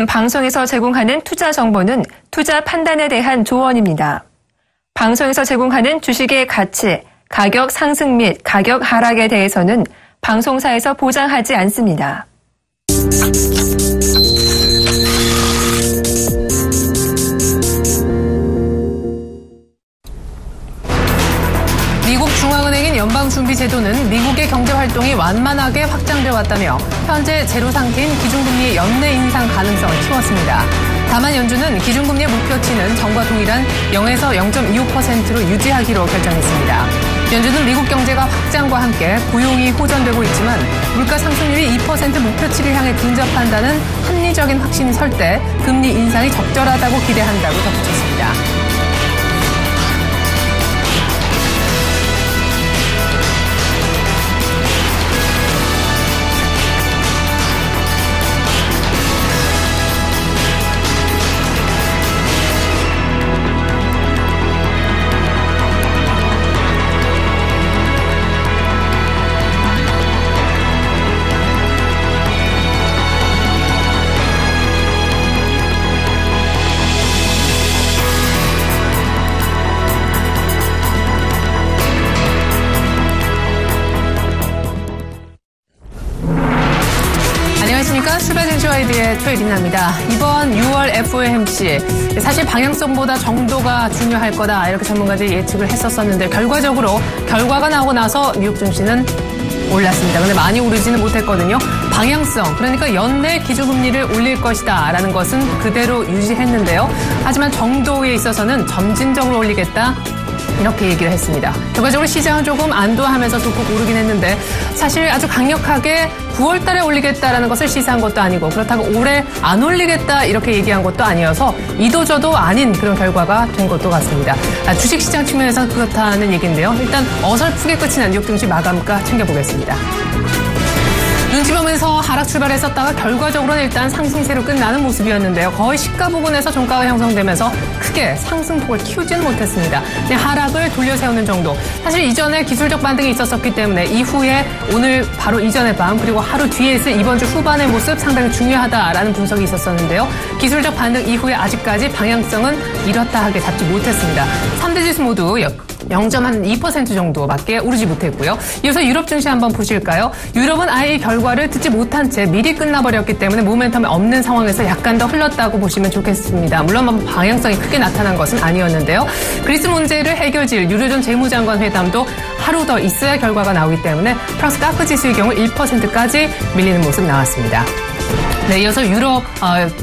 요즘 방송에서 제공하는 투자 정보는 투자 판단에 대한 조언입니다. 방송에서 제공하는 주식의 가치, 가격 상승 및 가격 하락에 대해서는 방송사에서 보장하지 않습니다. 미국 중앙은행인 연방준비제도는 미국의 경제활동이 완만하게 확장되어 왔다며 현재 제로 상태인 기준금리의 연내 인상 가능성을 키웠습니다. 다만 연준은 기준금리의 목표치는 전과 동일한 0에서 0.25%로 유지하기로 결정했습니다. 연준은 미국 경제가 확장과 함께 고용이 호전되고 있지만 물가 상승률이 2% 목표치를 향해 근접한다는 합리적인 확신이 설 때 금리 인상이 적절하다고 기대한다고 덧붙였습니다. 출발zen주아이드의 토요일입니다. 이번 6월 FOMC 사실 방향성보다 정도가 중요할 거다 이렇게 전문가들이 예측을 했었었는데 결과적으로 결과가 나오고 나서 미국 증시는 올랐습니다. 근데 많이 오르지는 못했거든요. 방향성, 그러니까 연내 기준금리를 올릴 것이다 라는 것은 그대로 유지했는데요. 하지만 정도에 있어서는 점진적으로 올리겠다. 이렇게 얘기를 했습니다. 결과적으로 시장은 조금 안도하면서 소폭 오르긴 했는데 사실 아주 강력하게 9월 달에 올리겠다라는 것을 시사한 것도 아니고 그렇다고 올해 안 올리겠다 이렇게 얘기한 것도 아니어서 이도저도 아닌 그런 결과가 된 것도 같습니다. 주식시장 측면에서는 그렇다는 얘기인데요. 일단 어설프게 끝이 난 뉴욕 증시 마감가 챙겨보겠습니다. 눈치 보면서 하락 출발했었다가 결과적으로는 일단 상승세로 끝나는 모습이었는데요. 거의 시가 부근에서 종가가 형성되면서 크게 상승폭을 키우지는 못했습니다. 그냥 하락을 돌려세우는 정도. 사실 이전에 기술적 반등이 있었었기 때문에 이후에 오늘 바로 이전의 밤 그리고 하루 뒤에 있을 이번 주 후반의 모습 상당히 중요하다라는 분석이 있었었는데요. 기술적 반등 이후에 아직까지 방향성은 이렇다하게 잡지 못했습니다. 3대 지수 모두 0.2% 정도밖에 오르지 못했고요. 이어서 유럽 증시 한번 보실까요? 유럽은 아예 이 결과를 듣지 못한 채 미리 끝나버렸기 때문에 모멘텀이 없는 상황에서 약간 더 흘렀다고 보시면 좋겠습니다. 물론 방향성이 크게 나타난 것은 아니었는데요. 그리스 문제를 해결질 유로존 재무장관 회담도 하루 더 있어야 결과가 나오기 때문에 프랑스 카크 지수의 경우 1%까지 밀리는 모습 나왔습니다. 네, 이어서 유럽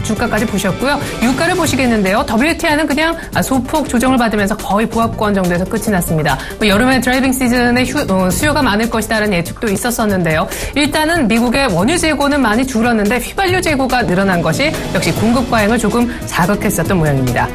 주가까지 보셨고요. 유가를 보시겠는데요. WTI는 그냥 소폭 조정을 받으면서 거의 보합권 정도에서 끝이 났습니다. 여름에 드라이빙 시즌에 수요가 많을 것이다라는 예측도 있었었는데요. 일단은 미국의 원유 재고는 많이 줄었는데 휘발유 재고가 늘어난 것이 역시 공급 과잉을 조금 자극했었던 모양입니다.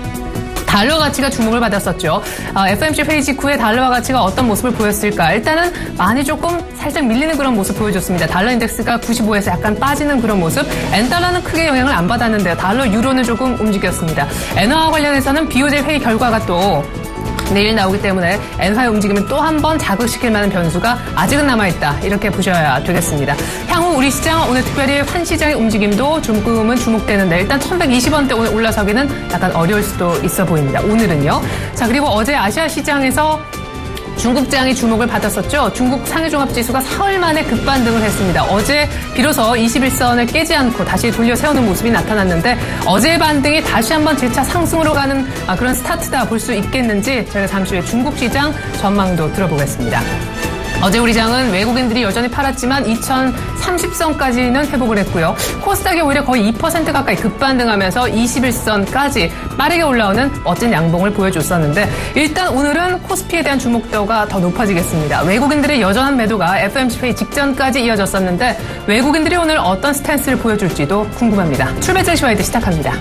달러 가치가 주목을 받았었죠. FOMC 회의 직후에 달러 가치가 어떤 모습을 보였을까? 일단은 많이 조금 살짝 밀리는 그런 모습 보여줬습니다. 달러 인덱스가 95에서 약간 빠지는 그런 모습. 엔달러는 크게 영향을 안 받았는데요. 달러 유로는 조금 움직였습니다. 엔화와 관련해서는 BOJ 회의 결과가 또 내일 나오기 때문에 엔화의 움직임을 또 한 번 자극시킬 만한 변수가 아직은 남아있다. 이렇게 보셔야 되겠습니다. 향후 우리 시장 오늘 특별히 환시장의 움직임도 조금은 주목되는데 일단 1120원대 오늘 올라서기는 약간 어려울 수도 있어 보입니다. 오늘은요. 자, 그리고 어제 아시아 시장에서 중국장이 주목을 받았었죠. 중국 상해종합지수가 사흘 만에 급반등을 했습니다. 어제 비로소 21선을 깨지 않고 다시 돌려 세우는 모습이 나타났는데 어제의 반등이 다시 한번 재차 상승으로 가는 그런 스타트다 볼 수 있겠는지 저희가 잠시 후에 중국 시장 전망도 들어보겠습니다. 어제 우리 장은 외국인들이 여전히 팔았지만 2030선까지는 회복을 했고요. 코스닥이 오히려 거의 2% 가까이 급반등하면서 21선까지 빠르게 올라오는 멋진 양봉을 보여줬었는데 일단 오늘은 코스피에 대한 주목도가 더 높아지겠습니다. 외국인들의 여전한 매도가 FOMC 회의 직전까지 이어졌었는데 외국인들이 오늘 어떤 스탠스를 보여줄지도 궁금합니다. 출발zen주아이드 시작합니다.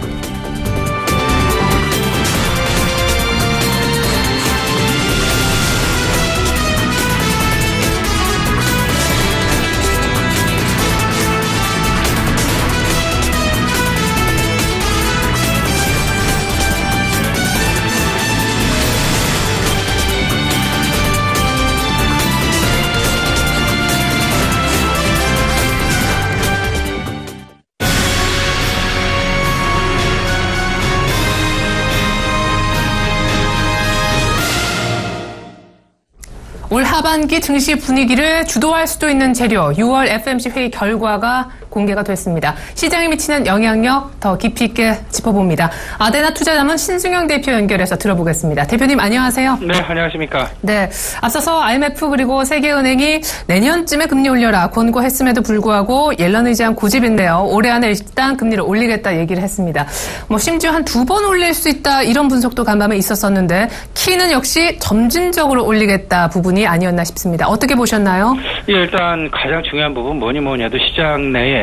하반기 증시 분위기를 주도할 수도 있는 재료 6월 FOMC 회의 결과가 공개가 됐습니다. 시장에 미치는 영향력 더 깊이 있게 짚어봅니다. 아데나 투자자문 신승영 대표 연결해서 들어보겠습니다. 대표님 안녕하세요. 네, 안녕하십니까. 네, 앞서서 IMF 그리고 세계은행이 내년쯤에 금리 올려라 권고했음에도 불구하고 옐런 의장 고집인데요. 올해 안에 일단 금리를 올리겠다 얘기를 했습니다. 심지어 한 2번 올릴 수 있다 이런 분석도 간밤에 있었었는데 키는 역시 점진적으로 올리겠다 부분이 아니었나 싶습니다. 어떻게 보셨나요? 예, 일단 가장 중요한 부분 뭐니 해도 시장 내에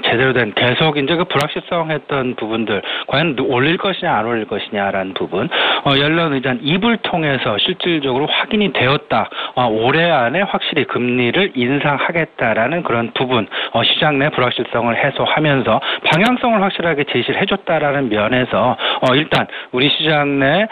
제대로 된 계속 이제 그 불확실성했던 부분들 과연 올릴 것이냐 안 올릴 것이냐라는 부분 옐런 의장 입을 통해서 실질적으로 확인이 되었다. 올해 안에 확실히 금리를 인상하겠다라는 그런 부분 시장 내 불확실성을 해소하면서 방향성을 확실하게 제시를 해줬다라는 면에서 일단 우리 시장 내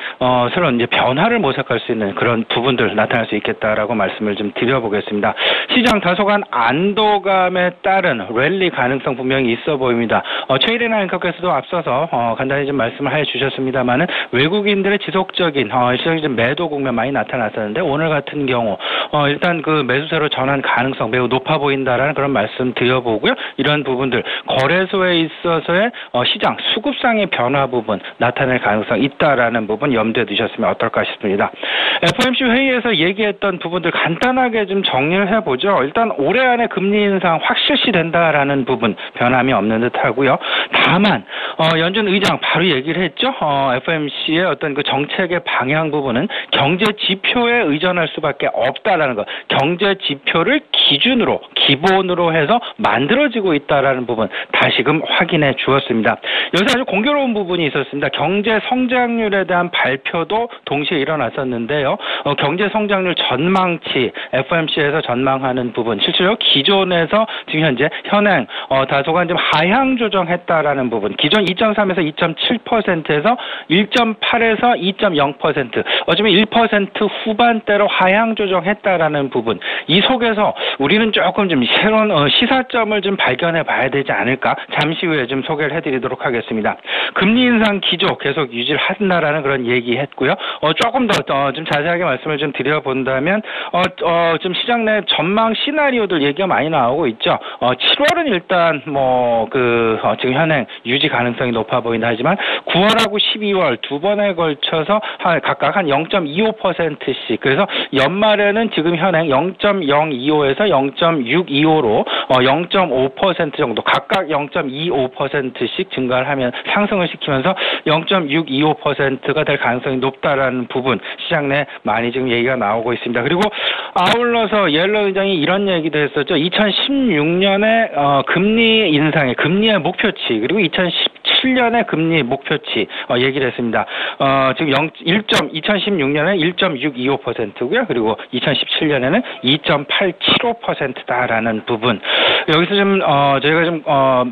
새로운 이제 변화를 모색할 수 있는 그런 부분들 나타날 수 있겠다라고 말씀을 좀 드려보겠습니다. 시장 다소간 안도감에 따른 랠리 가능성 분명히 있어 보입니다. 최일의 앵커께서도 앞서서 간단히 좀 말씀을 해주셨습니다만은 외국인들의 지속적인 일시적인 매도 국면 많이 나타났었는데 오늘 같은 경우 일단 그 매수세로 전환 가능성 매우 높아 보인다라는 그런 말씀 드려보고요. 이런 부분들 거래소에 있어서의 시장 수급상의 변화 부분 나타낼 가능성 있다라는 부분 염두에 두셨으면 어떨까 싶습니다. FOMC 회의에서 얘기했던 부분들 간단하게 좀 정리를 해보죠. 일단 올해 안에 금리 인상 확실시 된다라는 부분 변함이 없는 듯하고요. 다만 연준 의장 바로 얘기를 했죠. FOMC의 어떤 그 정책의 방향 부분은 경제 지표에 의존할 수밖에 없다라는 것. 경제 지표를 기준으로 기본으로 해서 만들어지고 있다라는 부분 다시금 확인해 주었습니다. 여기서 아주 공교로운 부분이 있었습니다. 경제 성장률에 대한 발표도 동시에 일어났었는데요. 경제 성장률 전망치 FOMC에서 전망하는 부분 실제로 기존에서 지금 현재 현행 다소간 좀 하향 조정했다라는 부분 기존 2.3에서 2.7%에서 1.8에서 2.0% 어쩌면 1% 후반대로 하향 조정했다라는 부분 이 속에서 우리는 조금 좀 새로운 시사점을 좀 발견해 봐야 되지 않을까 잠시 후에 좀 소개를 해드리도록 하겠습니다. 금리 인상 기조 계속 유지를 한다라는 그런 얘기했고요. 조금 더 좀 자세하게 말씀을 좀 드려본다면 좀 시장 내 전망 시나리오들 얘기가 많이 나오고 있죠. 7월은 일단 지금 현행 유지 가능성이 높아 보인다 하지만 9월하고 12월 두 번에 걸쳐서 각각 한 0.25%씩 그래서 연말에는 지금 현행 0.025에서 0.625로 0.5% 정도 각각 0.25%씩 증가를 하면 상승을 시키면서 0.625%가 될 가능성이 높다라는 부분 시장 내 많이 지금 얘기가 나오고 있습니다. 그리고 아울러서 옐런 의장이 이런 얘기도 했었죠. 2016년에 금리 인상의 금리의 목표치 그리고 2017년의 금리 목표치 얘기를 했습니다. 지금 2016년에 1.625%고요. 그리고 2017년에는 2.875%다라는 부분. 여기서 좀 저희가 좀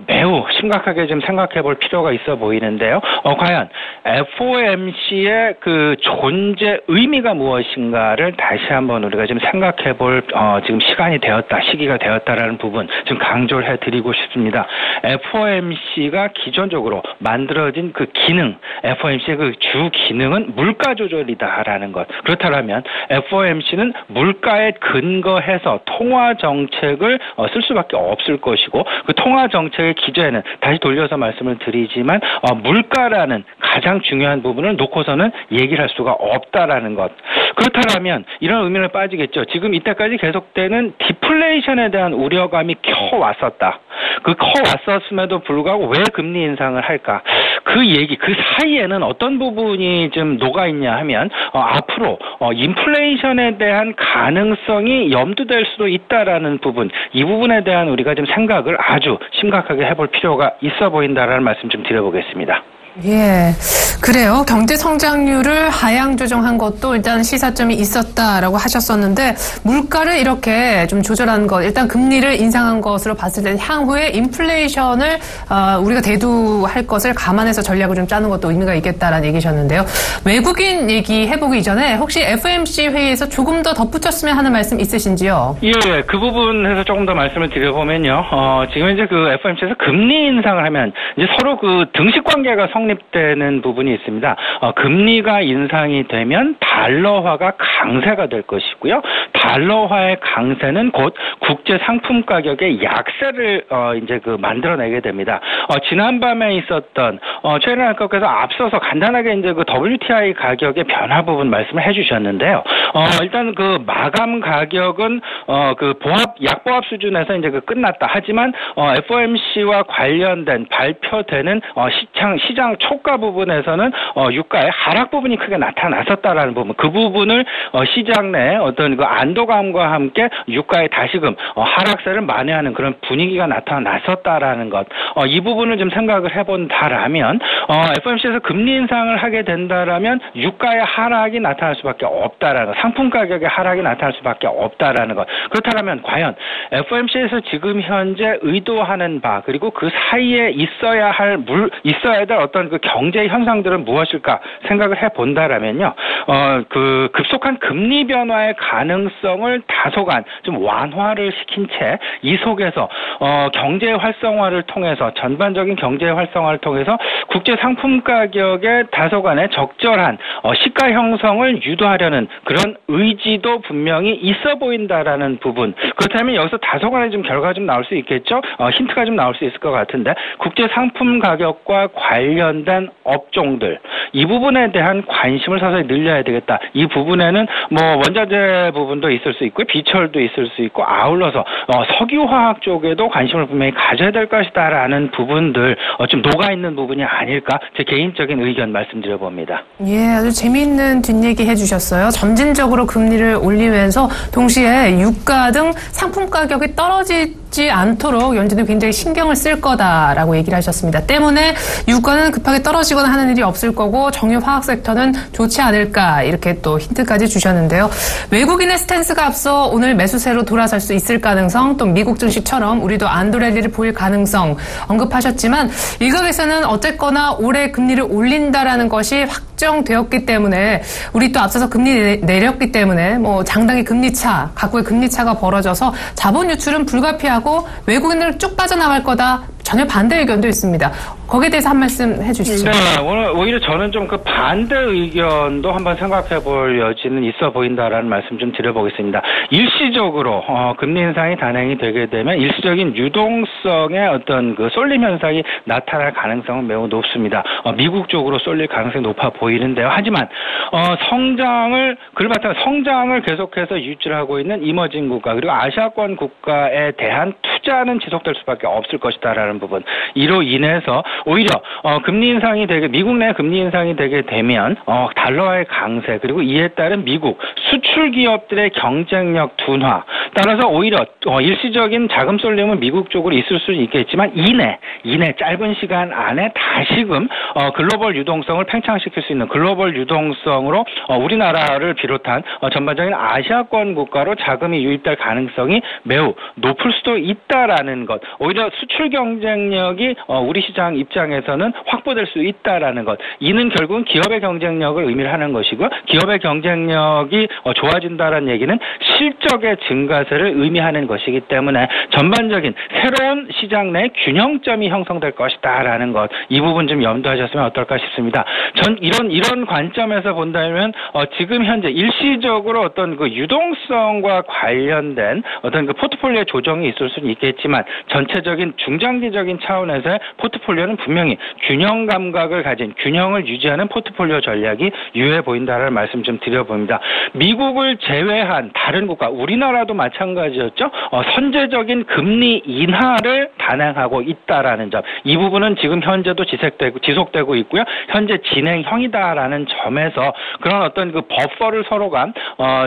매우 심각하게 좀 생각해 볼 필요가 있어 보이는데요. 과연 FOMC의 그 존재 의미가 무엇인가를 다시 한번 우리가 좀 생각해 볼 지금 시기가 되었다라는 부분 좀 강조를 해드리고 싶습니다. FOMC가 기존적으로 만들어진 그 기능, FOMC의 그 주 기능은 물가 조절이다라는 것. 그렇다면 FOMC는 물가에 근거해서 통화 정책을 쓸 수밖에 없을 것이고 그 통화 정책의 기조에는 다시 돌려서 말씀을 드리지만 물가라는 가장 중요한 부분을 놓고서는 얘기를 할 수가 없다라는 것. 그렇다면 이런 의미는 빠지겠죠. 지금 이때까지 계속되는 디플레이션에 대한 우려감이 커왔었다. 그 커왔었음에도 불구하고 왜 금리 인상을 할까? 그 사이에는 어떤 부분이 좀 녹아있냐 하면 앞으로 인플레이션에 대한 가능성이 염두될 수도 있다라는 부분 이 부분에 대한 우리가 좀 생각을 아주 심각하게 해볼 필요가 있어 보인다라는 말씀 좀 드려보겠습니다. 예, 그래요. 경제 성장률을 하향 조정한 것도 일단 시사점이 있었다라고 하셨었는데 물가를 이렇게 좀 조절한 것, 일단 금리를 인상한 것으로 봤을 때 향후에 인플레이션을 우리가 대두할 것을 감안해서 전략을 좀 짜는 것도 의미가 있겠다라는 얘기셨는데요. 외국인 얘기 해보기 전에 혹시 FOMC 회의에서 조금 더 덧붙였으면 하는 말씀 있으신지요? 예, 그 부분에서 조금 더 말씀을 드려보면요. 지금 이제 그 FOMC에서 금리 인상을 하면 이제 서로 그 등식 관계가 성 성립되는 부분이 있습니다. 금리가 인상이 되면 달러화가 강세가 될 것이고요. 달러화의 강세는 곧 국제 상품 가격의 약세를 이제 만들어내게 됩니다. 지난밤에 있었던 최은희 안과께서 앞서서 간단하게 이제 WTI 가격의 변화 부분 말씀을 해주셨는데요. 일단 마감 가격은 약보합 수준에서 이제 끝났다. 하지만 FOMC와 관련된 발표되는 시장 초가 부분에서는 유가의 하락 부분이 크게 나타났었다라는 부분, 그 부분을 시장 내 어떤 안도감과 함께 유가의 다시금 하락세를 만회하는 그런 분위기가 나타났었다라는 것, 이 부분을 좀 생각을 해본다라면 FOMC에서 금리 인상을 하게 된다라면 유가의 하락이 나타날 수밖에 없다라는 것, 상품 가격의 하락이 나타날 수밖에 없다라는 것. 그렇다면 과연 FOMC에서 지금 현재 의도하는 바, 그리고 그 사이에 있어야 될 어떤 경제 현상들은 무엇일까 생각을 해본다라면요, 급속한 금리 변화의 가능성을 다소간 좀 완화를 시킨 채 이 속에서 경제 활성화를 통해서, 전반적인 경제 활성화를 통해서 국제 상품 가격의 다소간의 적절한 시가 형성을 유도하려는 그런 의지도 분명히 있어 보인다라는 부분. 그렇다면 여기서 다소간의 좀 결과가 좀 나올 수 있겠죠? 힌트가 좀 나올 수 있을 것 같은데, 국제 상품 가격과 관련된 업종들, 이 부분에 대한 관심을 서서히 늘려야 되겠다. 이 부분에는 원자재 부분도 있을 수 있고 비철도 있을 수 있고, 아울러서 석유화학 쪽에도 관심을 분명히 가져야 될 것이다라는 부분들, 좀 녹아있는 부분이 아닐까, 제 개인적인 의견 말씀드려봅니다. 예, 아주 재미있는 뒷얘기 해주셨어요. 점진적으로 금리를 올리면서 동시에 유가 등 상품 가격이 떨어지지 않도록 연준은 굉장히 신경을 쓸 거다라고 얘기를 하셨습니다. 때문에 유가는 급하게 떨어지거나 하는 일이 없을 거고 정유 화학 섹터는 좋지 않을까, 이렇게 또 힌트까지 주셨는데요. 외국인의 스탠스가 앞서 오늘 매수세로 돌아설 수 있을 가능성, 또 미국 증시처럼 우리도 안도랠리를 보일 가능성 언급하셨지만, 일각에서는 어쨌거나 올해 금리를 올린다라는 것이 확정되었기 때문에, 우리 또 앞서서 금리 내렸기 때문에 장당의 금리차, 각국의 금리차가 벌어져서 자본 유출은 불가피하고 외국인들 쭉 빠져나갈 거다, 전혀 반대 의견도 있습니다. 거기에 대해서 한 말씀 해주시죠. 네, 오늘 오히려 저는 좀 반대 의견도 한번 생각해 볼 여지는 있어 보인다라는 말씀 좀 드려보겠습니다. 일시적으로 금리 인상이 단행이 되게 되면 일시적인 유동성의 어떤 쏠림 현상이 나타날 가능성은 매우 높습니다. 미국 쪽으로 쏠릴 가능성이 높아 보이는데요. 하지만 그를 바탕 성장을 계속해서 유지하고 있는 이머징 국가, 그리고 아시아권 국가에 대한 투자는 지속될 수밖에 없을 것이다라는 부분. 이로 인해서 오히려 미국 내 금리 인상이 되게 되면 달러화의 강세, 그리고 이에 따른 미국 수출 기업들의 경쟁력 둔화, 따라서 오히려 일시적인 자금 쏠림은 미국 쪽으로 있을 수는 있겠지만 이내 짧은 시간 안에 다시금 글로벌 유동성을 팽창시킬 수 있는 글로벌 유동성으로 우리나라를 비롯한 전반적인 아시아권 국가로 자금이 유입될 가능성이 매우 높을 수도 있다라는 것. 오히려 수출 경쟁력이 우리 시장 입장에서는 확보될 수 있다라는 것. 이는 결국은 기업의 경쟁력을 의미를 하는 것이고, 기업의 경쟁력이 좋아진다라는 얘기는 실적의 증가세를 의미하는 것이기 때문에 전반적인 새로운 시장 내 균형점이 형성될 것이다라는 것. 이 부분 좀 염두하셨으면 어떨까 싶습니다. 전 이런 관점에서 본다면 지금 현재 일시적으로 어떤 유동성과 관련된 어떤 포트폴리오 조정이 있을 수는 있겠지만, 전체적인 중장기적인 차원에서의 포트폴리오는 분명히 균형 감각을 가진, 균형을 유지하는 포트폴리오 전략이 유효해 보인다라는 말씀 좀 드려봅니다. 미국을 제외한 다른 국가, 우리나라도 마찬가지였죠. 선제적인 금리 인하를 단행하고 있다라는 점, 이 부분은 지금 현재도 지속되고 있고요. 현재 진행형이다라는 점에서 그런 어떤 버퍼를 서로가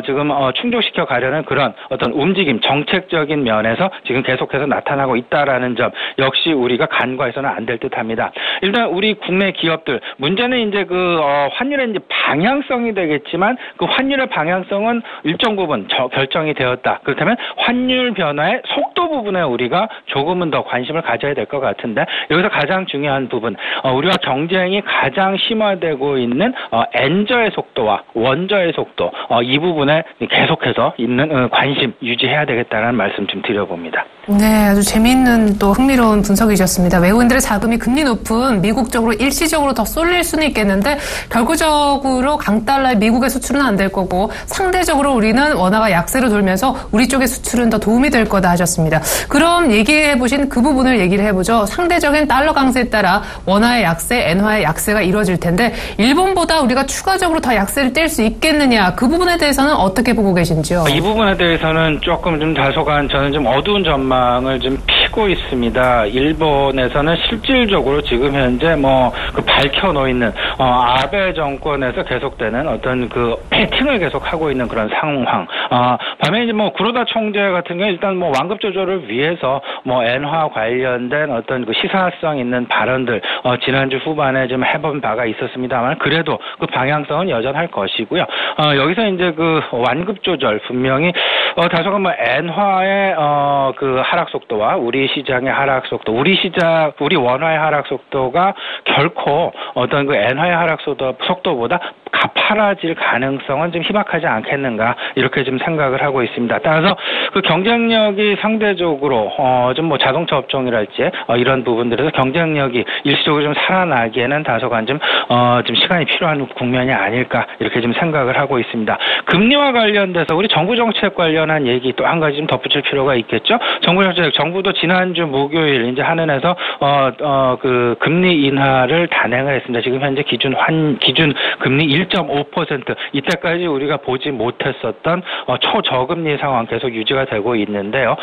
지금 충족시켜 가려는 그런 어떤 움직임, 정책적인 면에서 지금 계속해서 나타나고 있다라는 점 역시 우리가 간과해서는 안 될 듯합니다. 일단 우리 국내 기업들, 문제는 이제 환율의 이제 방향성이 되겠지만, 그 환율의 방향성은 일정 부분 결정이 되었다. 그렇다면 환율 변화의 속도 부분에 우리가 조금은 더 관심을 가져야 될 것 같은데, 여기서 가장 중요한 부분, 우리와 경쟁이 가장 심화되고 있는 엔저의 속도와 원저의 속도, 이 부분에 계속해서 있는 관심 유지해야 되겠다는 말씀 좀 드려봅니다. 네, 아주 재미있는 또 흥미로운 분석이셨습니다. 외국인들의 자금이 금리 높은 미국 쪽으로 일시적으로 더 쏠릴 수는 있겠는데 결국적으로 강달러의 미국의 수출은 안 될 거고 상대적으로 우리는 원화가 약세로 돌면서 우리 쪽의 수출은 더 도움이 될 거다 하셨습니다. 그럼 얘기해보신 그 부분을 얘기를 해보죠. 상대적인 달러 강세에 따라 원화의 약세, 엔화의 약세가 이루어질 텐데 일본보다 우리가 추가적으로 더 약세를 뗄 수 있겠느냐, 그 부분에 대해서는 어떻게 보고 계신지요? 이 부분에 대해서는 조금 좀 다소간 저는 좀 어두운 전망을 좀 피고 있습니다. 일본에서는 실질적으로 지금 현재 그 밝혀놓이는 아베 정권에서 계속되는 어떤 그 패팅을 계속하고 있는 그런 상황. 반면에 이제 구로다 총재 같은 경우 일단 완급 조절을 위해서 엔화 관련된 어떤 그 시사성 있는 발언들 지난주 후반에 좀 해본 바가 있었습니다만 그래도 그 방향성은 여전할 것이고요. 여기서 이제 그 완급 조절 분명히 다소간 엔화의 그 하락 속도와 우리 시장의 하락 속도, 우리 원화의 하락 속도가 결코 어떤 그 엔화의 하락 속도보다 가파라질 가능성은 좀 희박하지 않겠는가 이렇게 좀 생각을 하고 있습니다. 따라서 그 경쟁력이 상대적으로 좀 자동차 업종이랄지 이런 부분들에서 경쟁력이 일시적으로 좀 살아나기에는 다소간 좀 시간이 필요한 국면이 아닐까 이렇게 좀 생각을 하고 있습니다. 금리와 관련돼서 우리 정부 정책 관련한 얘기 또 한 가지 좀 덧붙일 필요가 있겠죠. 정부도 지난주 목요일 이제 한은에서 그 금리 인하를 단행을 했습니다. 지금 현재 기준 금리 1.5% 이때까지 우리가 보지 못했었던 초저금리 상황 계속 유지가 되고 있는데요.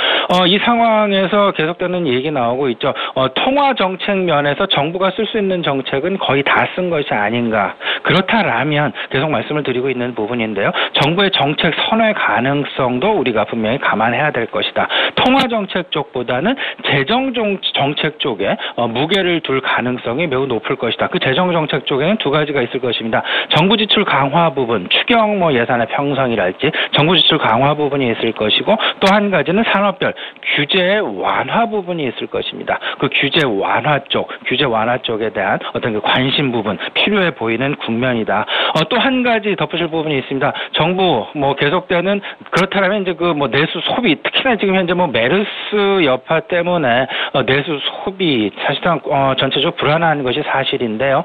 이 상황에서 계속되는 얘기 나오고 있죠. 통화 정책 면에서 정부가 쓸 수 있는 정책은 거의 다 쓴 것이 아닌가. 그렇다라면 계속 말씀을 드리고 있는 부분인데요. 정부의 정책 선회 가능성도 우리가 분명히 감안해야 될 것이다. 통화 정책 쪽보다는 재정 정책 쪽에 무게를 둘 가능성이 매우 높을 것이다. 그 재정 정책 쪽에는 두 가지가 있을 것입니다. 정부 지출 강화 부분, 추경 예산의 편성이랄지 정부 지출 강화 부분이 있을 것이고 또 한 가지는 산업별 규제의 완화 부분이 있을 것입니다. 그 규제 완화 쪽에 대한 어떤 그 관심 부분 필요해 보이는 국면이다. 또 한 가지 덧붙일 부분이 있습니다. 정부 계속되는 그렇다면 이제 그 내수 소비 특히나 지금 현재 메르스 여파 때문에 내수 소비 사실상 전체적으로 불안한 것이 사실인데요.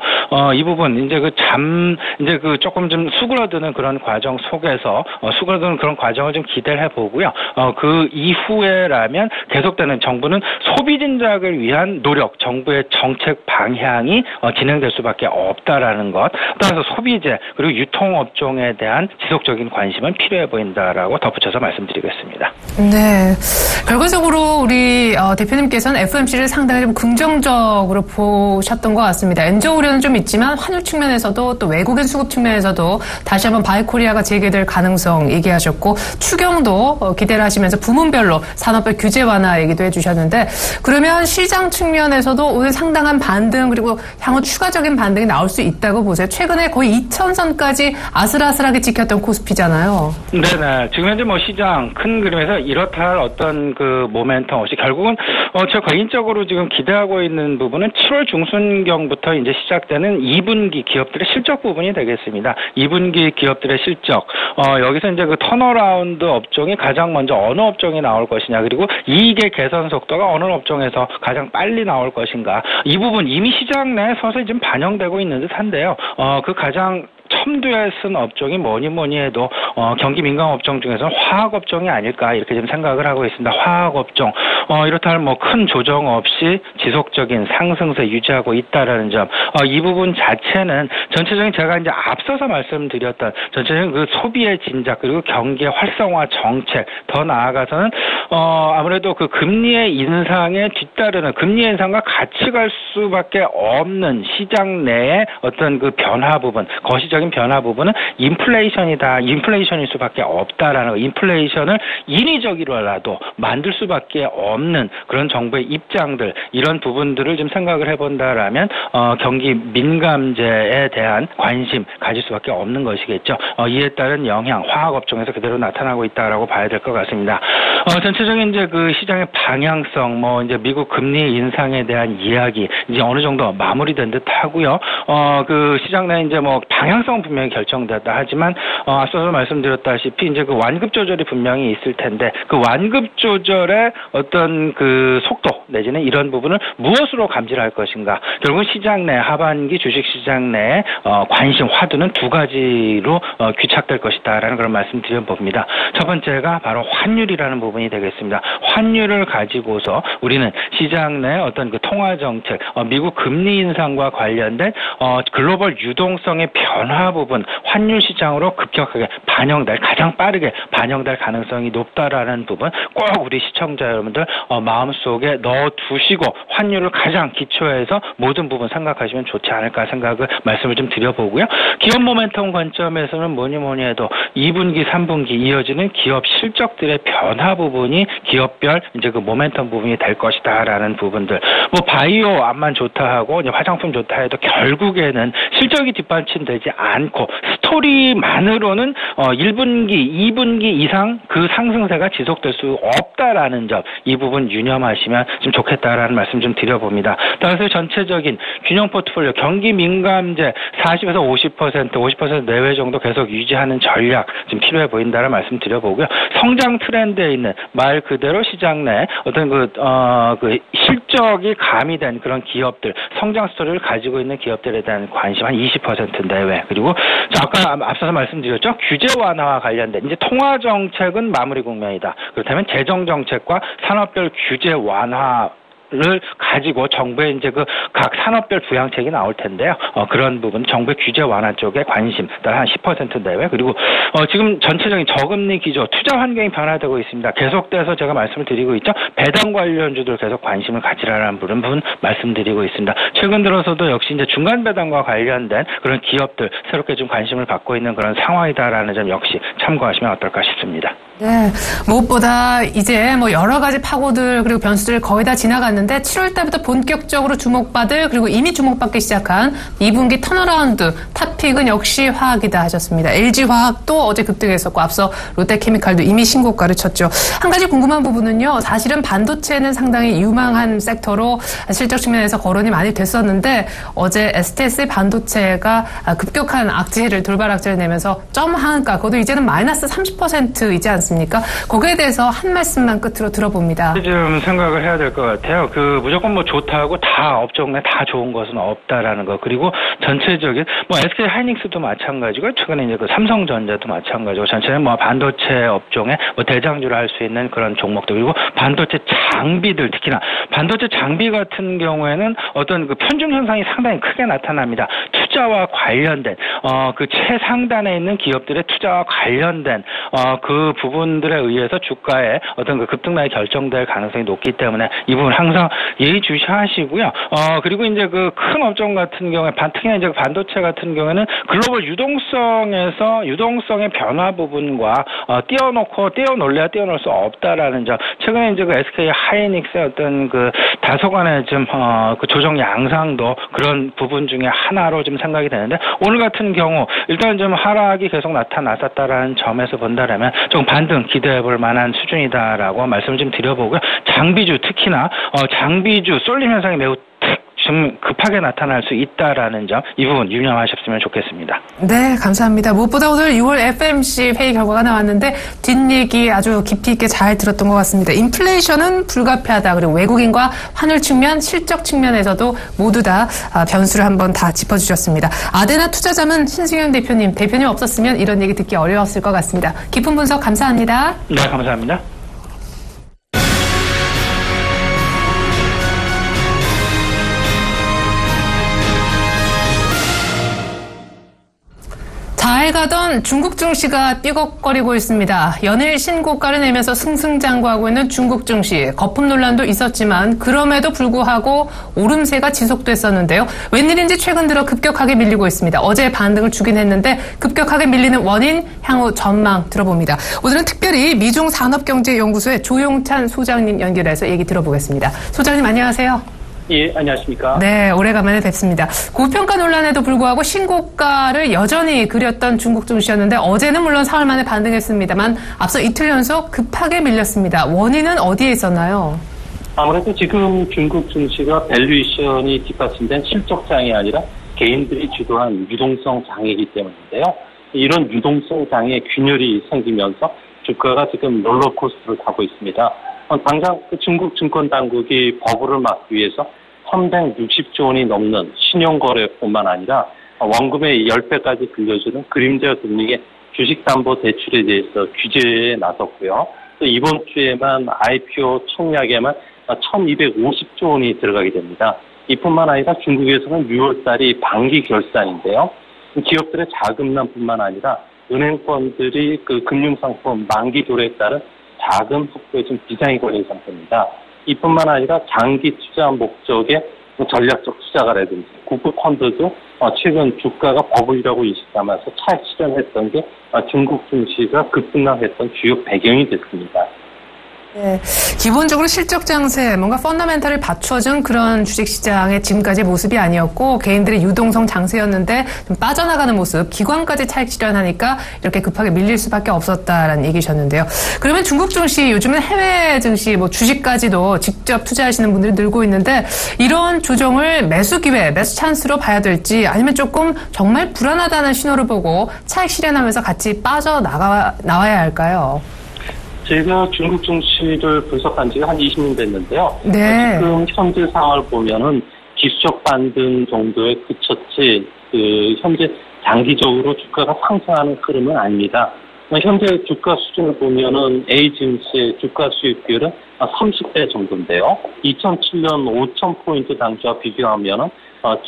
이 부분 이제 그 조금 좀 수그러드는 그런 과정 속에서 수그러드는 그런 과정을 좀 기대를 해보고요. 그 이후에라면 계속되는 정부는 소비 진작을 위한 노력, 정부의 정책 방향이 진행될 수밖에 없다라는 것. 따라서 소비재 그리고 유통업종에 대한 지속적인 관심은 필요해 보인다라고 덧붙여서 말씀드리겠습니다. 네, 결과적으로 우리 대표님께서는 FOMC를 상당히 좀 긍정적으로 보셨던 것 같습니다. 엔저 우려는 좀 있지만 환율 측면에서도 또 외국인 수급 측면에서도 다시 한번 바이코리아가 재개될 가능성 얘기하셨고 추경도 기대를 하시면서 부문별로 산업별 규제 완화 얘기도 해주셨는데 그러면 시장 측면에서도 오늘 상당한 반등 그리고 향후 추가적인 반등이 나올 수 있다고 보세요. 최근에 거의 2000선까지 아슬아슬하게 지켰던 코스피잖아요. 네네. 지금 현재 시장 큰 그림에서 이렇다 할 어떤 그 모멘텀 없이 결국은 저 개인적으로 지금 기대하고 있는 부분은 7월 중순경부터 이제 시작되는 2분기 기업들의 실적 부분이 되겠습니다. 2분기 기업들의 실적. 여기서 이제 그 턴어라운드 업종이 가장 먼저 어느 업종이 나올 것이냐 그리고 이익의 개선 속도가 어느 업종에서 가장 빨리 나올 것인가. 이 부분 이미 시장 내에 서서히 좀 반영되고 있는 듯한데요. 그 가장 첨두에 쓴 업종이 뭐니 해도 경기 민감 업종 중에서는 화학 업종이 아닐까 이렇게 좀 생각을 하고 있습니다. 화학 업종 이렇다면 큰 조정 없이 지속적인 상승세 유지하고 있다라는 점. 이 부분 자체는 전체적인 제가 이제 앞서서 말씀드렸던 전체적인 그 소비의 진작 그리고 경기의 활성화 정책 더 나아가서는 아무래도 그 금리의 인상에 뒤따르는 금리 인상과 같이 갈 수밖에 없는 시장 내의 어떤 그 변화 부분 거시적인 변화 부분은 인플레이션일 수밖에 없다라는 거. 인플레이션을 인위적이라도 만들 수밖에 없는 그런 정부의 입장들 이런 부분들을 좀 생각을 해본다라면 경기 민감제에 대한 관심 가질 수밖에 없는 것이겠죠. 이에 따른 영향 화학 업종에서 그대로 나타나고 있다라고 봐야 될 것 같습니다. 전체적인 이제 그 시장의 방향성, 뭐 이제 미국 금리 인상에 대한 이야기 이제 어느 정도 마무리된 듯 하고요. 그 시장 내 이제 뭐 방향성 분명히 결정됐다 하지만 앞서서 말씀드렸다시피 이제 그 완급 조절이 분명히 있을 텐데 그 완급 조절의 어떤 그 속도 내지는 이런 부분을 무엇으로 감지할 것인가. 결국은 시장 내 하반기 주식 시장 내에 관심 화두는 두 가지로 귀착될 것이다라는 그런 말씀 드려봅니다. 첫 번째가 바로 환율이라는 부분이 되겠습니다. 환율을 가지고서 우리는 시장 내 어떤 그 통화 정책, 미국 금리 인상과 관련된 글로벌 유동성의 변화 부분, 환율 시장으로 급격하게 가장 빠르게 반영될 가능성이 높다라는 부분 꼭 우리 시청자 여러분들 마음속에 넣어두시고 환율을 가장 기초해서 모든 부분 생각하시면 좋지 않을까 생각을 말씀을 좀 드려보고요. 기업 모멘텀 관점에서는 뭐니 해도 2분기, 3분기 이어지는 기업 실적들의 변화 부분이 기업별 이제 그 모멘텀 부분이 될 것이다라는 부분들. 뭐 바이오 암만 좋다 하고 이제 화장품 좋다 해도 결국에는 실적이 뒷받침되지 않고 스토리만으로는 1분기, 2분기 이상 그 상승세가 지속될 수 없다라는 점, 이 부분 유념하시면 좀 좋겠다라는 말씀 좀 드려봅니다. 따라서 전체적인 균형 포트폴리오 경기 민감제 40에서 50% 내외 정도 계속 유지하는 전략 좀 필요해 보인다는 말씀 드려보고요. 성장 트렌드에 있는 말 그대로 시장 내 어떤 그 실적이 가미된 그런 기업들, 성장 스토리를 가지고 있는 기업들에 대한 관심 한 20% 내외. 그리고 아까 앞서서 말씀드렸죠. 규제 완화와 관련된 이제 통화 정책은 마무리 국면이다. 그렇다면 재정 정책과 산업별 규제 완화 를 가지고 정부의 이제 그 각 산업별 부양책이 나올 텐데요. 그런 부분 정부의 규제 완화 쪽에 관심 따라 한 10% 내외. 그리고 지금 전체적인 저금리 기조, 투자 환경이 변화되고 있습니다. 계속돼서 제가 말씀을 드리고 있죠. 배당 관련주들 계속 관심을 가지라는 부분 말씀드리고 있습니다. 최근 들어서도 역시 이제 중간 배당과 관련된 그런 기업들 새롭게 좀 관심을 받고 있는 그런 상황이다라는 점 역시 참고하시면 어떨까 싶습니다. 네, 무엇보다 이제 뭐 여러 가지 파고들 그리고 변수들 거의 다 지나갔는데 7월 달부터 본격적으로 주목받을 그리고 이미 주목받기 시작한 2분기 턴어라운드 탑픽은 역시 화학이다 하셨습니다. LG화학도 어제 급등했었고 앞서 롯데케미칼도 이미 신고가를 쳤죠. 한 가지 궁금한 부분은요. 사실은 반도체는 상당히 유망한 섹터로 실적 측면에서 거론이 많이 됐었는데 어제 STS 반도체가 급격한 돌발 악재를 내면서 점 하한가 그것도 이제는 마이너스 30%이지 않습니까? 거기에 대해서 한 말씀만 끝으로 들어봅니다. 좀 생각을 해야 될 것 같아요. 무조건 뭐 좋다고 다 업종 내 다 좋은 것은 없다라는 거. 그리고 전체적인 뭐 SK 하이닉스도 마찬가지고 최근에 이제 그 삼성전자도 마찬가지고 전체는 뭐 반도체 업종에 뭐 대장주를 할 수 있는 그런 종목들 그리고 반도체 장비들 특히나 반도체 장비 같은 경우에는 어떤 그 편중 현상이 상당히 크게 나타납니다. 투자와 관련된 그 최상단에 있는 기업들의 투자와 관련된 그 부분들에 의해서 주가의 어떤 그 급등락이 결정될 가능성이 높기 때문에 이 부분 항상 예의주시하시고요. 그리고 이제 그 큰 업종 같은 경우에 특히나 이제 반도체 같은 경우에는 글로벌 유동성의 변화 부분과 떼어놓을 수 없다라는 점. 최근에 이제 그 SK 하이닉스의 어떤 그 다소간의 좀 그 조정 양상도 그런 부분 중에 하나로 좀 생각이 되는데 오늘 같은 경우 일단 좀 하락이 계속 나타났었다라는 점에서 본다라면 좀 반등 기대해볼 만한 수준이다라고 말씀을 좀 드려보고요. 장비주 특히나 장비주 쏠림 현상이 매우 좀 급하게 나타날 수 있다라는 점 이 부분 유념하셨으면 좋겠습니다. 네, 감사합니다. 무엇보다 오늘 6월 FMC 회의 결과가 나왔는데 뒷얘기 아주 깊이 있게 잘 들었던 것 같습니다. 인플레이션은 불가피하다. 그리고 외국인과 환율 측면, 실적 측면에서도 모두 다 변수를 한번 다 짚어주셨습니다. 아데나 투자자문 신승영 대표님 없었으면 이런 얘기 듣기 어려웠을 것 같습니다. 깊은 분석 감사합니다. 네, 감사합니다. 잘 가던 중국 증시가 삐걱거리고 있습니다. 연일 신고가를 내면서 승승장구하고 있는 중국 증시. 거품 논란도 있었지만 그럼에도 불구하고 오름세가 지속됐었는데요. 웬일인지 최근 들어 급격하게 밀리고 있습니다. 어제 반등을 주긴 했는데 급격하게 밀리는 원인, 향후 전망 들어봅니다. 오늘은 특별히 미중산업경제연구소의 조용찬 소장님 연결해서 얘기 들어보겠습니다. 소장님 안녕하세요. 예, 안녕하십니까. 네, 오래간만에 뵙습니다. 고평가 논란에도 불구하고 신고가를 여전히 그렸던 중국 증시였는데 어제는 물론 사흘 만에 반등했습니다만 앞서 이틀 연속 급하게 밀렸습니다. 원인은 어디에 있었나요? 아무래도 지금 중국 증시가 밸류에이션이 뒷받침된 실적 장이 아니라 개인들이 주도한 유동성 장이기 때문인데요. 이런 유동성 장에 균열이 생기면서 주가가 지금 롤러코스터를 타고 있습니다. 당장 중국 증권당국이 버블을 막기 위해서 360조 원이 넘는 신용거래뿐만 아니라 원금의 10배까지 빌려주는 그림자 금리의 주식담보대출에 대해서 규제에 나섰고요. 또 이번 주에만 IPO 청약에만 1250조 원이 들어가게 됩니다. 이뿐만 아니라 중국에서는 6월달이 반기 결산인데요. 기업들의 자금난뿐만 아니라 은행권들이 그 금융상품 만기 도래에 따른 자금 확보에 좀 비장이 걸린 상태입니다. 이뿐만 아니라 장기 투자 목적의 전략적 투자가라든지 국부 펀드도 최근 주가가 버블이라고 인식하면서 차익 실현했던 게 중국 증시가 급등락했던 주요 배경이 됐습니다. 네, 기본적으로 실적 장세, 뭔가 펀더멘탈을 받쳐준 그런 주식시장의 지금까지 모습이 아니었고 개인들의 유동성 장세였는데 좀 빠져나가는 모습, 기관까지 차익 실현하니까 이렇게 급하게 밀릴 수밖에 없었다라는 얘기셨는데요. 그러면 중국 증시, 요즘은 해외 증시, 주식까지도 직접 투자하시는 분들이 늘고 있는데 이런 조정을 매수 기회, 매수 찬스로 봐야 될지 아니면 조금 정말 불안하다는 신호를 보고 차익 실현하면서 같이 빠져나와야 할까요? 제가 중국 증시를 분석한 지가 한 20년 됐는데요. 네. 지금 현재 상황을 보면은 기술적 반등 정도에 그쳤지, 현재 장기적으로 주가가 상승하는 흐름은 아닙니다. 현재 주가 수준을 보면은 A 증시의 주가 수익 비율은 30배 정도인데요. 2007년 5,000포인트 당시와 비교하면은,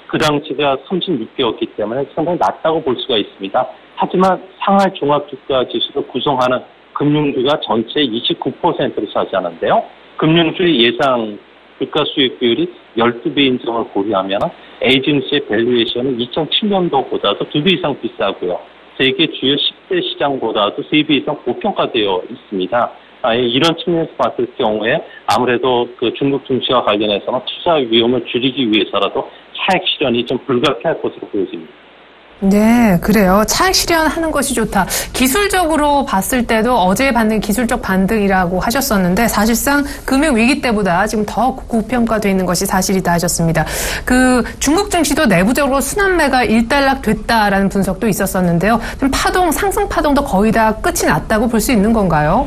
그 당시가 36배였기 때문에 상당히 낮다고 볼 수가 있습니다. 하지만 상하이 종합주가 지수를 구성하는 금융주가 전체의 29%를 차지하는데요. 금융주의 예상 주가 수익 비율이 12배인 점을 고려하면 에이징스의 밸류에이션은 2007년도보다도 2배 이상 비싸고요. 세계 주요 10대 시장보다도 3배 이상 고평가되어 있습니다. 이런 측면에서 봤을 경우에 아무래도 그 중국 증시와 관련해서는 투자 위험을 줄이기 위해서라도 차익 실현이 좀 불가피할 것으로 보여집니다. 네, 그래요. 차익 실현하는 것이 좋다. 기술적으로 봤을 때도 어제 받는 기술적 반등이라고 하셨었는데 사실상 금융위기 때보다 지금 더 고평가되어 있는 것이 사실이다 하셨습니다. 그 중국 증시도 내부적으로 순환매가 일단락됐다라는 분석도 있었었는데요. 좀 상승 파동도 거의 다 끝이 났다고 볼 수 있는 건가요?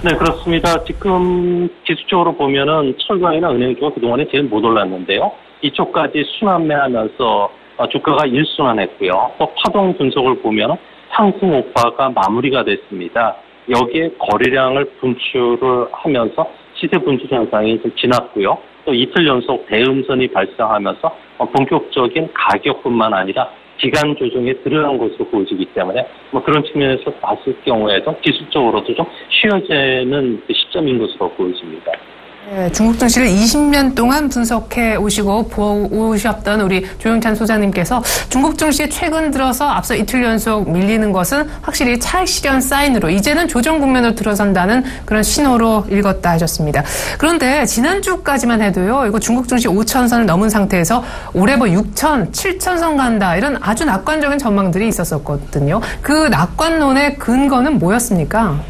네, 그렇습니다. 지금 기술적으로 보면은 철강이나 은행주가 그동안에 제일 못 올랐는데요. 이쪽까지 순환매하면서 주가가 일순환했고요. 또 파동 분석을 보면 상승 오빠가 마무리가 됐습니다. 여기에 거래량을 분출을 하면서 시세 분출 현상이 좀 지났고요. 또 이틀 연속 대음선이 발생하면서 본격적인 가격뿐만 아니라 기간 조정에 들어간 것으로 보여지기 때문에 그런 측면에서 봤을 경우에도 기술적으로도 좀 쉬어지는 시점인 것으로 보여집니다. 네, 중국 증시를 20년 동안 분석해 오셨던 우리 조영찬 소장님께서 중국 증시 최근 들어서 앞서 이틀 연속 밀리는 것은 확실히 차익 실현 사인으로 이제는 조정 국면으로 들어선다는 그런 신호로 읽었다 하셨습니다. 그런데 지난주까지만 해도요, 이거 중국 증시 5,000선을 넘은 상태에서 올해 6,000, 7,000선 간다 이런 아주 낙관적인 전망들이 있었거든요. 그 낙관론의 근거는 뭐였습니까?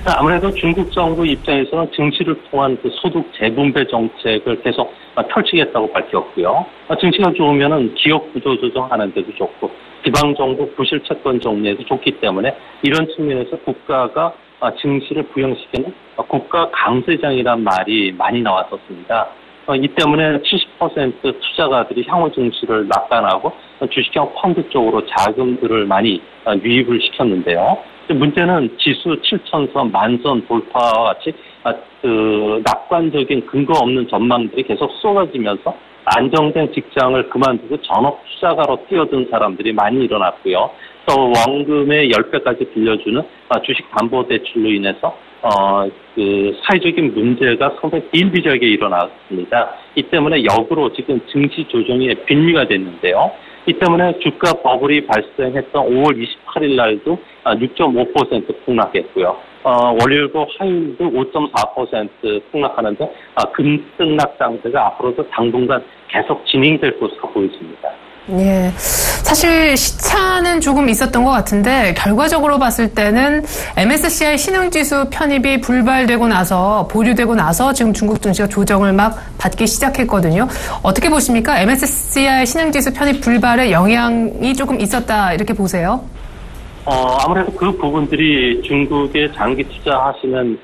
아무래도 중국 정부 입장에서는 증시를 통한 그 소득 재분배 정책을 계속 펼치겠다고 밝혔고요. 증시가 좋으면은 기업 구조 조정하는 데도 좋고 지방 정부 부실 채권 정리에도 좋기 때문에 이런 측면에서 국가가 증시를 부양시키는 국가 강세장이란 말이 많이 나왔었습니다. 이 때문에 70% 투자가들이 향후 증시를 낙관하고 주식형 펀드 쪽으로 자금들을 많이 유입을 시켰는데요. 문제는 지수 7,000선, 만선 돌파와 같이 낙관적인 근거 없는 전망들이 계속 쏟아지면서 안정된 직장을 그만두고 전업 투자가로 뛰어든 사람들이 많이 일어났고요. 또 원금의 10배까지 빌려주는 주식담보대출로 인해서 사회적인 문제가 상당히 비일비재하게 일어났습니다. 이 때문에 역으로 지금 증시 조정의 빈미가 됐는데요. 이 때문에 주가 버블이 발생했던 5월 28일 날도 6.5% 폭락했고요. 월요일과 화요일도 5.4% 폭락하는데 급등락 장세가 앞으로도 당분간 계속 진행될 것으로 보여집니다. 예. 사실 시차는 조금 있었던 것 같은데 결과적으로 봤을 때는 MSCI 신흥지수 편입이 불발되고 나서 보류되고 나서 지금 중국 증시가 조정을 막 받기 시작했거든요. 어떻게 보십니까? MSCI 신흥지수 편입 불발에 영향이 조금 있었다 이렇게 보세요? 아무래도 그 부분들이 중국에 장기 투자하시는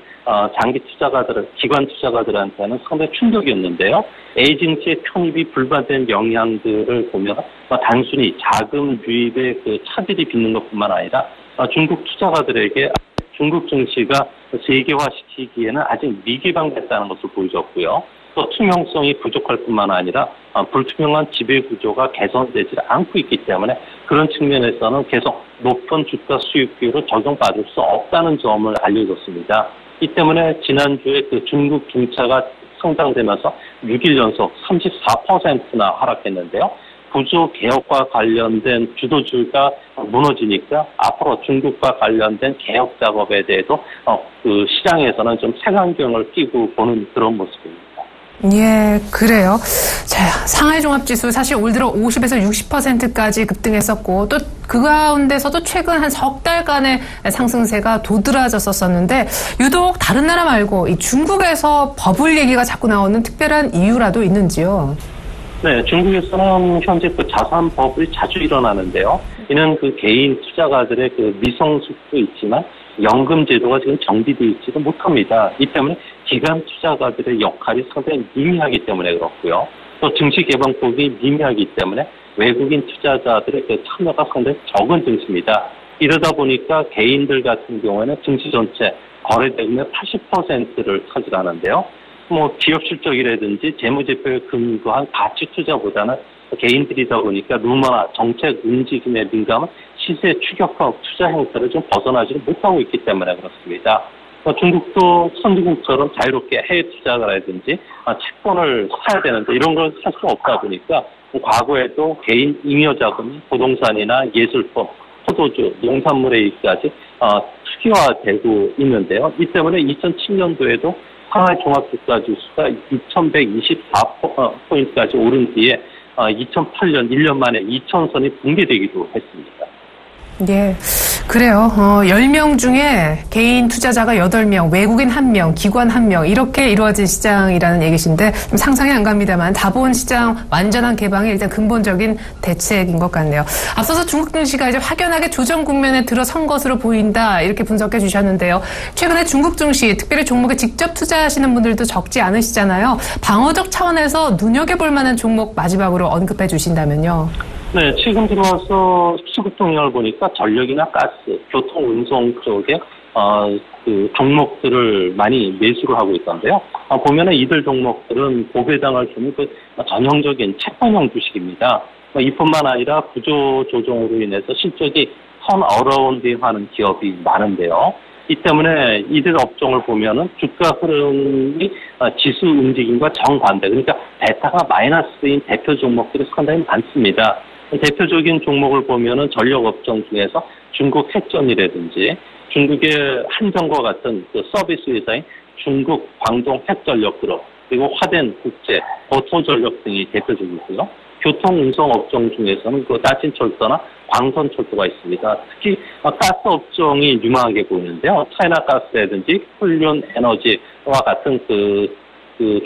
장기 투자가들, 기관 투자가들한테는 상당히 충격이었는데요. A증시의 편입이 불발된 영향들을 보면 단순히 자금 유입의 그 차질이 빚는 것뿐만 아니라 중국 투자가들에게 중국 증시가 세계화시키기에는 아직 미개방됐다는 것을 보여줬고요. 또 투명성이 부족할 뿐만 아니라 불투명한 지배구조가 개선되지 않고 있기 때문에 그런 측면에서는 계속 높은 주가 수익비로 적용받을 수 없다는 점을 알려줬습니다. 이 때문에 지난주에 그 중국 중차가 성장되면서 6일 연속 34%나 하락했는데요. 구조 개혁과 관련된 주도주가 무너지니까 앞으로 중국과 관련된 개혁 작업에 대해서 그 시장에서는 좀 색안경을 끼고 보는 그런 모습입니다. 예, 그래요. 자, 상하이 종합지수 사실 올 들어 50에서 60%까지 급등했었고 또 그 가운데서도 최근 한 석 달간의 상승세가 도드라졌었는데 유독 다른 나라 말고 이 중국에서 버블 얘기가 자꾸 나오는 특별한 이유라도 있는지요? 네, 중국에서는 현재 그 자산 버블이 자주 일어나는데요. 이는 그 개인 투자가들의 그 미성숙도 있지만 연금 제도가 지금 정비되어 있지도 못합니다. 이 때문에 기관 투자가들의 역할이 상당히 미미하기 때문에 그렇고요. 또 증시 개방폭이 미미하기 때문에 외국인 투자자들의 그 참여가 상당히 적은 증시입니다. 이러다 보니까 개인들 같은 경우에는 증시 전체 거래대금의 80%를 차지하는데요. 기업 실적이라든지 재무제표에 근거한 가치 투자보다는 개인들이다 보니까 루머나 정책 움직임에 민감한 시세 추격과 투자 행태를 좀 벗어나지를 못하고 있기 때문에 그렇습니다. 중국도 선진국처럼 자유롭게 해외 투자라든지 채권을 사야 되는데 이런 걸 살 수 없다 보니까 과거에도 개인 잉여 자금이 부동산이나 예술품, 포도주, 농산물에 있기까지 투기화되고 있는데요. 이 때문에 2007년도에도 상하이 종합주가지수가 2124포인트까지 오른 뒤에 2008년 1년 만에 2000선이 붕괴되기도 했습니다. 예, 그래요. 10명 중에 개인 투자자가 8명, 외국인 1명, 기관 1명 이렇게 이루어진 시장이라는 얘기신데 좀 상상이 안 갑니다만 자본 시장 완전한 개방이 일단 근본적인 대책인 것 같네요. 앞서서 중국 증시가 이제 확연하게 조정 국면에 들어선 것으로 보인다 이렇게 분석해 주셨는데요. 최근에 중국 증시, 특별히 종목에 직접 투자하시는 분들도 적지 않으시잖아요. 방어적 차원에서 눈여겨볼 만한 종목 마지막으로 언급해 주신다면요. 네, 최근 들어와서 수급 동향을 보니까 전력이나 가스, 교통, 운송 쪽에 그 종목들을 많이 매수를 하고 있던데요. 보면은 이들 종목들은 고배당을 주는 그 전형적인 채권형 주식입니다. 이뿐만 아니라 구조 조정으로 인해서 실적이 턴어라운딩하는 기업이 많은데요. 이 때문에 이들 업종을 보면은 주가 흐름이 지수 움직임과 정반대, 그러니까 베타가 마이너스인 대표 종목들이 상당히 많습니다. 대표적인 종목을 보면은 전력 업종 중에서 중국 핵전이라든지 중국의 한전과 같은 그 서비스 회사인 중국 광동 핵전력그룹, 그리고 화된 국제, 고토전력 등이 대표적이고요. 교통 운송 업종 중에서는 그 따진철도나 광선철도가 있습니다. 특히 가스 업종이 유망하게 보이는데요. 차이나가스라든지 훈련 에너지와 같은 그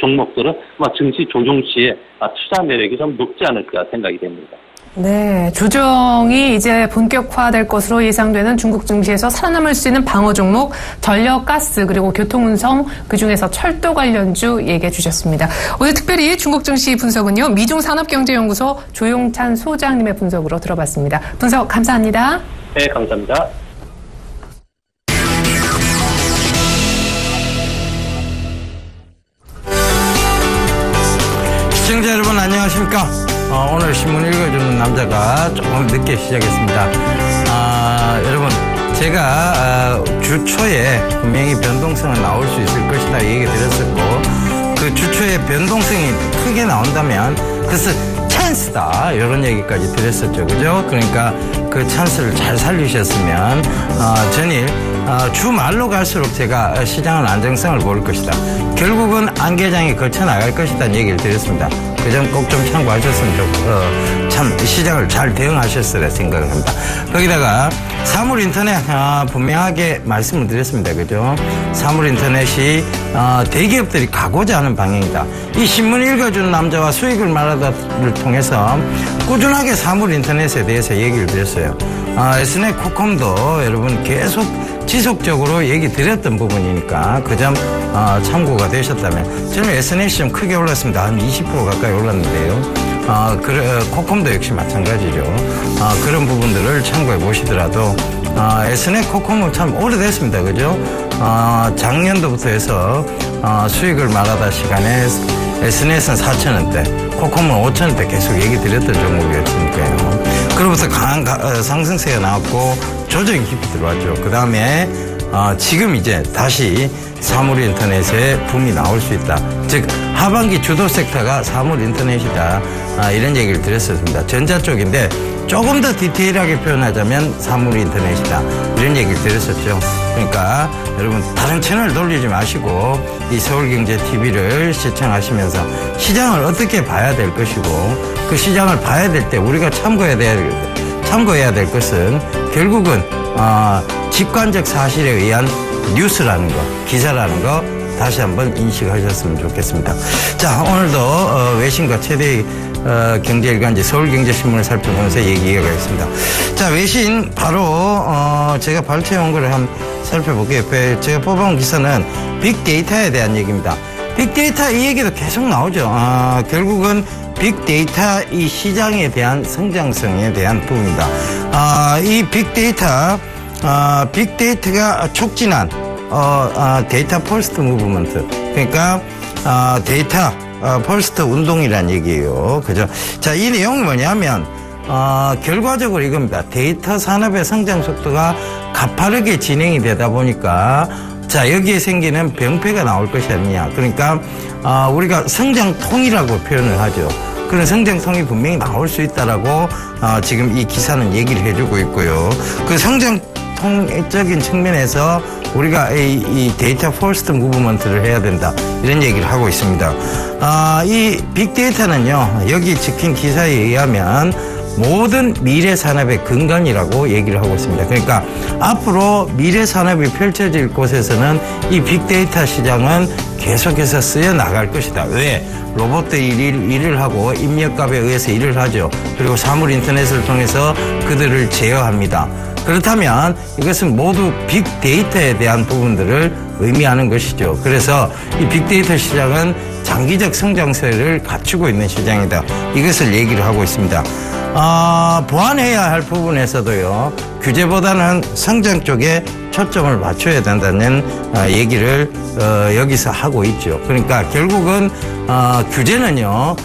종목들은 증시 조정 시에 투자 매력이 좀 높지 않을까 생각이 됩니다. 네, 조정이 이제 본격화될 것으로 예상되는 중국 증시에서 살아남을 수 있는 방어 종목, 전력, 가스, 그리고 교통운송, 그중에서 철도 관련주 얘기해 주셨습니다. 오늘 특별히 중국 증시 분석은요, 미중산업경제연구소 조용찬 소장님의 분석으로 들어봤습니다. 분석 감사합니다. 네, 감사합니다. 시청자 여러분 안녕하십니까? 오늘 신문 읽어주는 남자가 조금 늦게 시작했습니다. 여러분 제가 주 초에 분명히 변동성은 나올 수 있을 것이다 얘기 드렸었고 그 주 초에 변동성이 크게 나온다면 그것은 찬스다 이런 얘기까지 드렸었죠. 그죠? 그러니까 그 찬스를 잘 살리셨으면 전일 주말로 갈수록 제가 시장은 안정성을 모를 것이다. 결국은 안개장이 거쳐 나갈 것이다는 얘기를 드렸습니다. 그 점 꼭 좀 참고하셨으면 좋고, 참 시장을 잘 대응하셨으라 생각을 합니다. 거기다가 사물인터넷 분명하게 말씀을 드렸습니다. 그죠? 사물인터넷이 대기업들이 가고자 하는 방향이다. 이 신문 읽어주는 남자와 수익을 말하다를 통해서 꾸준하게 사물인터넷에 대해서 얘기를 드렸어요. SNL 코컴도 여러분 계속 지속적으로 얘기 드렸던 부분이니까 그 점 참고가 되셨다면, 저는 SNL 좀 크게 올랐습니다. 한 20% 가까이 올랐는데요. 코컴도 역시 마찬가지죠. 그런 부분들을 참고해 보시더라도 SNL 코컴은 참 오래됐습니다. 그죠? 작년도부터 해서 수익을 말하다 시간에 SNS는 4,000원대, 코컴은 5,000원대 계속 얘기 드렸던 종목이었으니까요. 그로부터 강한 상승세가 나왔고 조정이 깊이 들어왔죠. 그 다음에 지금 이제 다시 사물인터넷에 붐이 나올 수 있다. 즉 하반기 주도 섹터가 사물인터넷이다. 이런 얘기를 드렸었습니다. 전자 쪽인데 조금 더 디테일하게 표현하자면 사물인터넷이다. 이런 얘기를 드렸었죠. 그러니까 여러분 다른 채널 돌리지 마시고 이 서울경제TV를 시청하시면서 시장을 어떻게 봐야 될 것이고, 그 시장을 봐야 될 때 우리가 참고해야 될 것은 결국은 직관적 사실에 의한 뉴스라는 거, 기사라는 거 다시 한번 인식하셨으면 좋겠습니다. 자, 오늘도 외신과 최대의 경제일간지 서울경제신문을 살펴보면서 얘기 이어가겠습니다. 자, 외신 바로 제가 발췌한 거를 한번 살펴볼게요. 제가 뽑아온 기사는 빅데이터에 대한 얘기입니다. 빅데이터 이 얘기도 계속 나오죠. 결국은 빅데이터 이 시장에 대한 성장성에 대한 부분입니다. 이 빅데이터가 촉진한 데이터 퍼스트 무브먼트, 그러니까 데이터 퍼스트 운동이란 얘기예요. 그죠? 자, 이 내용이 뭐냐면 결과적으로 이겁니다. 데이터 산업의 성장 속도가 가파르게 진행이 되다 보니까 자, 여기에 생기는 병폐가 나올 것이 아니냐. 그러니까 우리가 성장통이라고 표현을 하죠. 그런 성장통이 분명히 나올 수 있다라고 지금 이 기사는 얘기를 해주고 있고요. 그 성장통적인 측면에서 우리가 이 데이터 퍼스트 무브먼트를 해야 된다, 이런 얘기를 하고 있습니다. 이 빅데이터는요, 여기 찍힌 기사에 의하면 모든 미래 산업의 근간이라고 얘기를 하고 있습니다. 그러니까 앞으로 미래 산업이 펼쳐질 곳에서는 이 빅데이터 시장은 계속해서 쓰여 나갈 것이다. 왜? 로봇들이 일을 하고 입력값에 의해서 일을 하죠. 그리고 사물 인터넷을 통해서 그들을 제어합니다. 그렇다면 이것은 모두 빅데이터에 대한 부분들을 의미하는 것이죠. 그래서 이 빅데이터 시장은 장기적 성장세를 갖추고 있는 시장이다. 이것을 얘기를 하고 있습니다. 보완해야 할 부분에서도요, 규제보다는 성장 쪽에 초점을 맞춰야 된다는 얘기를 여기서 하고 있죠. 그러니까 결국은 규제는요,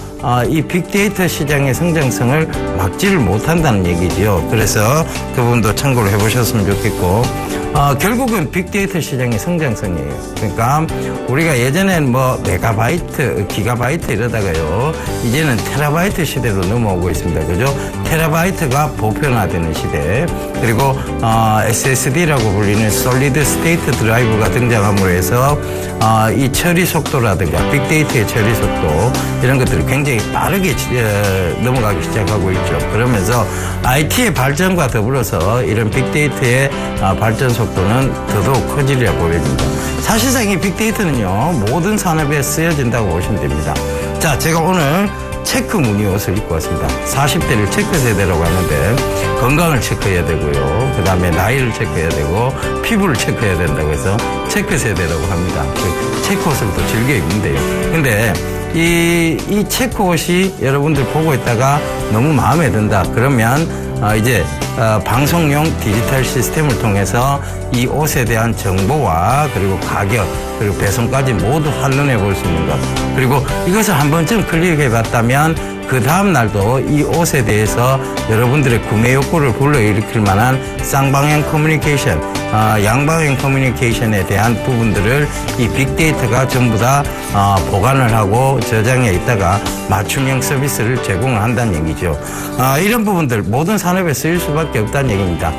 이 빅데이터 시장의 성장성을 막지를 못한다는 얘기죠. 그래서 그 부분도 참고를 해보셨으면 좋겠고, 결국은 빅데이터 시장의 성장성이에요. 그러니까 우리가 예전엔 뭐 메가바이트, 기가바이트 이러다가요, 이제는 테라바이트 시대로 넘어오고 있습니다. 그죠? 테라바이트가 보편화되는 시대. 그리고 SSD라고 불리는 솔리드 스테이트 드라이브가 등장함으로 해서 이 처리 속도라든가 빅데이터의 처리 속도, 이런 것들이 굉장히 빠르게 넘어가기 시작하고 있죠. 그러면서 IT의 발전과 더불어서 이런 빅데이터의 발전 속도는 더더욱 커지리라 보여집니다. 사실상 이 빅데이터는요, 모든 산업에 쓰여진다고 보시면 됩니다. 자, 제가 오늘 체크 무늬 옷을 입고 왔습니다. 40대를 체크 세대라고 하는데, 건강을 체크해야 되고요, 그 다음에 나이를 체크해야 되고, 피부를 체크해야 된다고 해서 체크 세대라고 합니다. 체크 옷을 또 즐겨 입는데요. 근데 이 체크 옷이 여러분들 보고 있다가 너무 마음에 든다 그러면 이제 방송용 디지털 시스템을 통해서 이 옷에 대한 정보와 그리고 가격 그리고 배송까지 모두 환원해 볼 수 있는 것, 그리고 이것을 한 번쯤 클릭해 봤다면 그 다음 날도 이 옷에 대해서 여러분들의 구매 욕구를 불러일으킬 만한 쌍방향 커뮤니케이션, 양방향 커뮤니케이션에 대한 부분들을 이 빅데이터가 전부 다 보관을 하고 저장해 있다가 맞춤형 서비스를 제공을 한다는 얘기죠. 이런 부분들 모든 산업에 쓰일 수밖에 없다는 얘기입니다.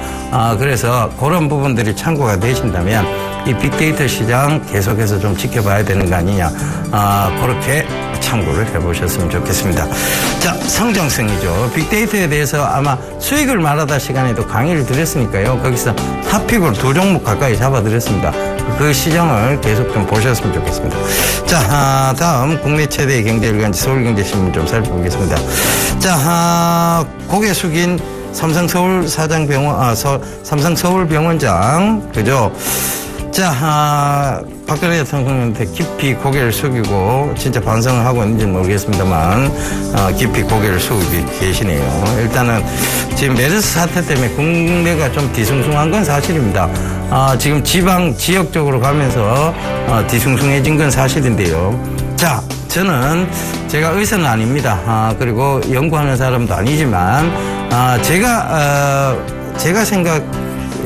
그래서 그런 부분들이 참고가 되신다면 이 빅데이터 시장 계속해서 좀 지켜봐야 되는 거 아니냐. 그렇게 참고를 해보셨으면 좋겠습니다. 자, 성장성이죠. 빅데이터에 대해서 아마 수익을 말하다 시간에도 강의를 드렸으니까요. 거기서 탑픽을 2종목 가까이 잡아드렸습니다. 그 시장을 계속 좀 보셨으면 좋겠습니다. 자, 다음 국내 최대의 경제일간지 서울경제신문 좀 살펴보겠습니다. 자, 고개 숙인 삼성서울병원장, 그죠? 자, 박근혜 대통령한테 깊이 고개를 숙이고 진짜 반성을 하고 있는지는 모르겠습니다만 깊이 고개를 숙이고 계시네요. 일단은 지금 메르스 사태 때문에 국내가 좀 뒤숭숭한 건 사실입니다. 지금 지역적으로 가면서 뒤숭숭해진 건 사실인데요. 자, 저는 제가 의사는 아닙니다. 그리고 연구하는 사람도 아니지만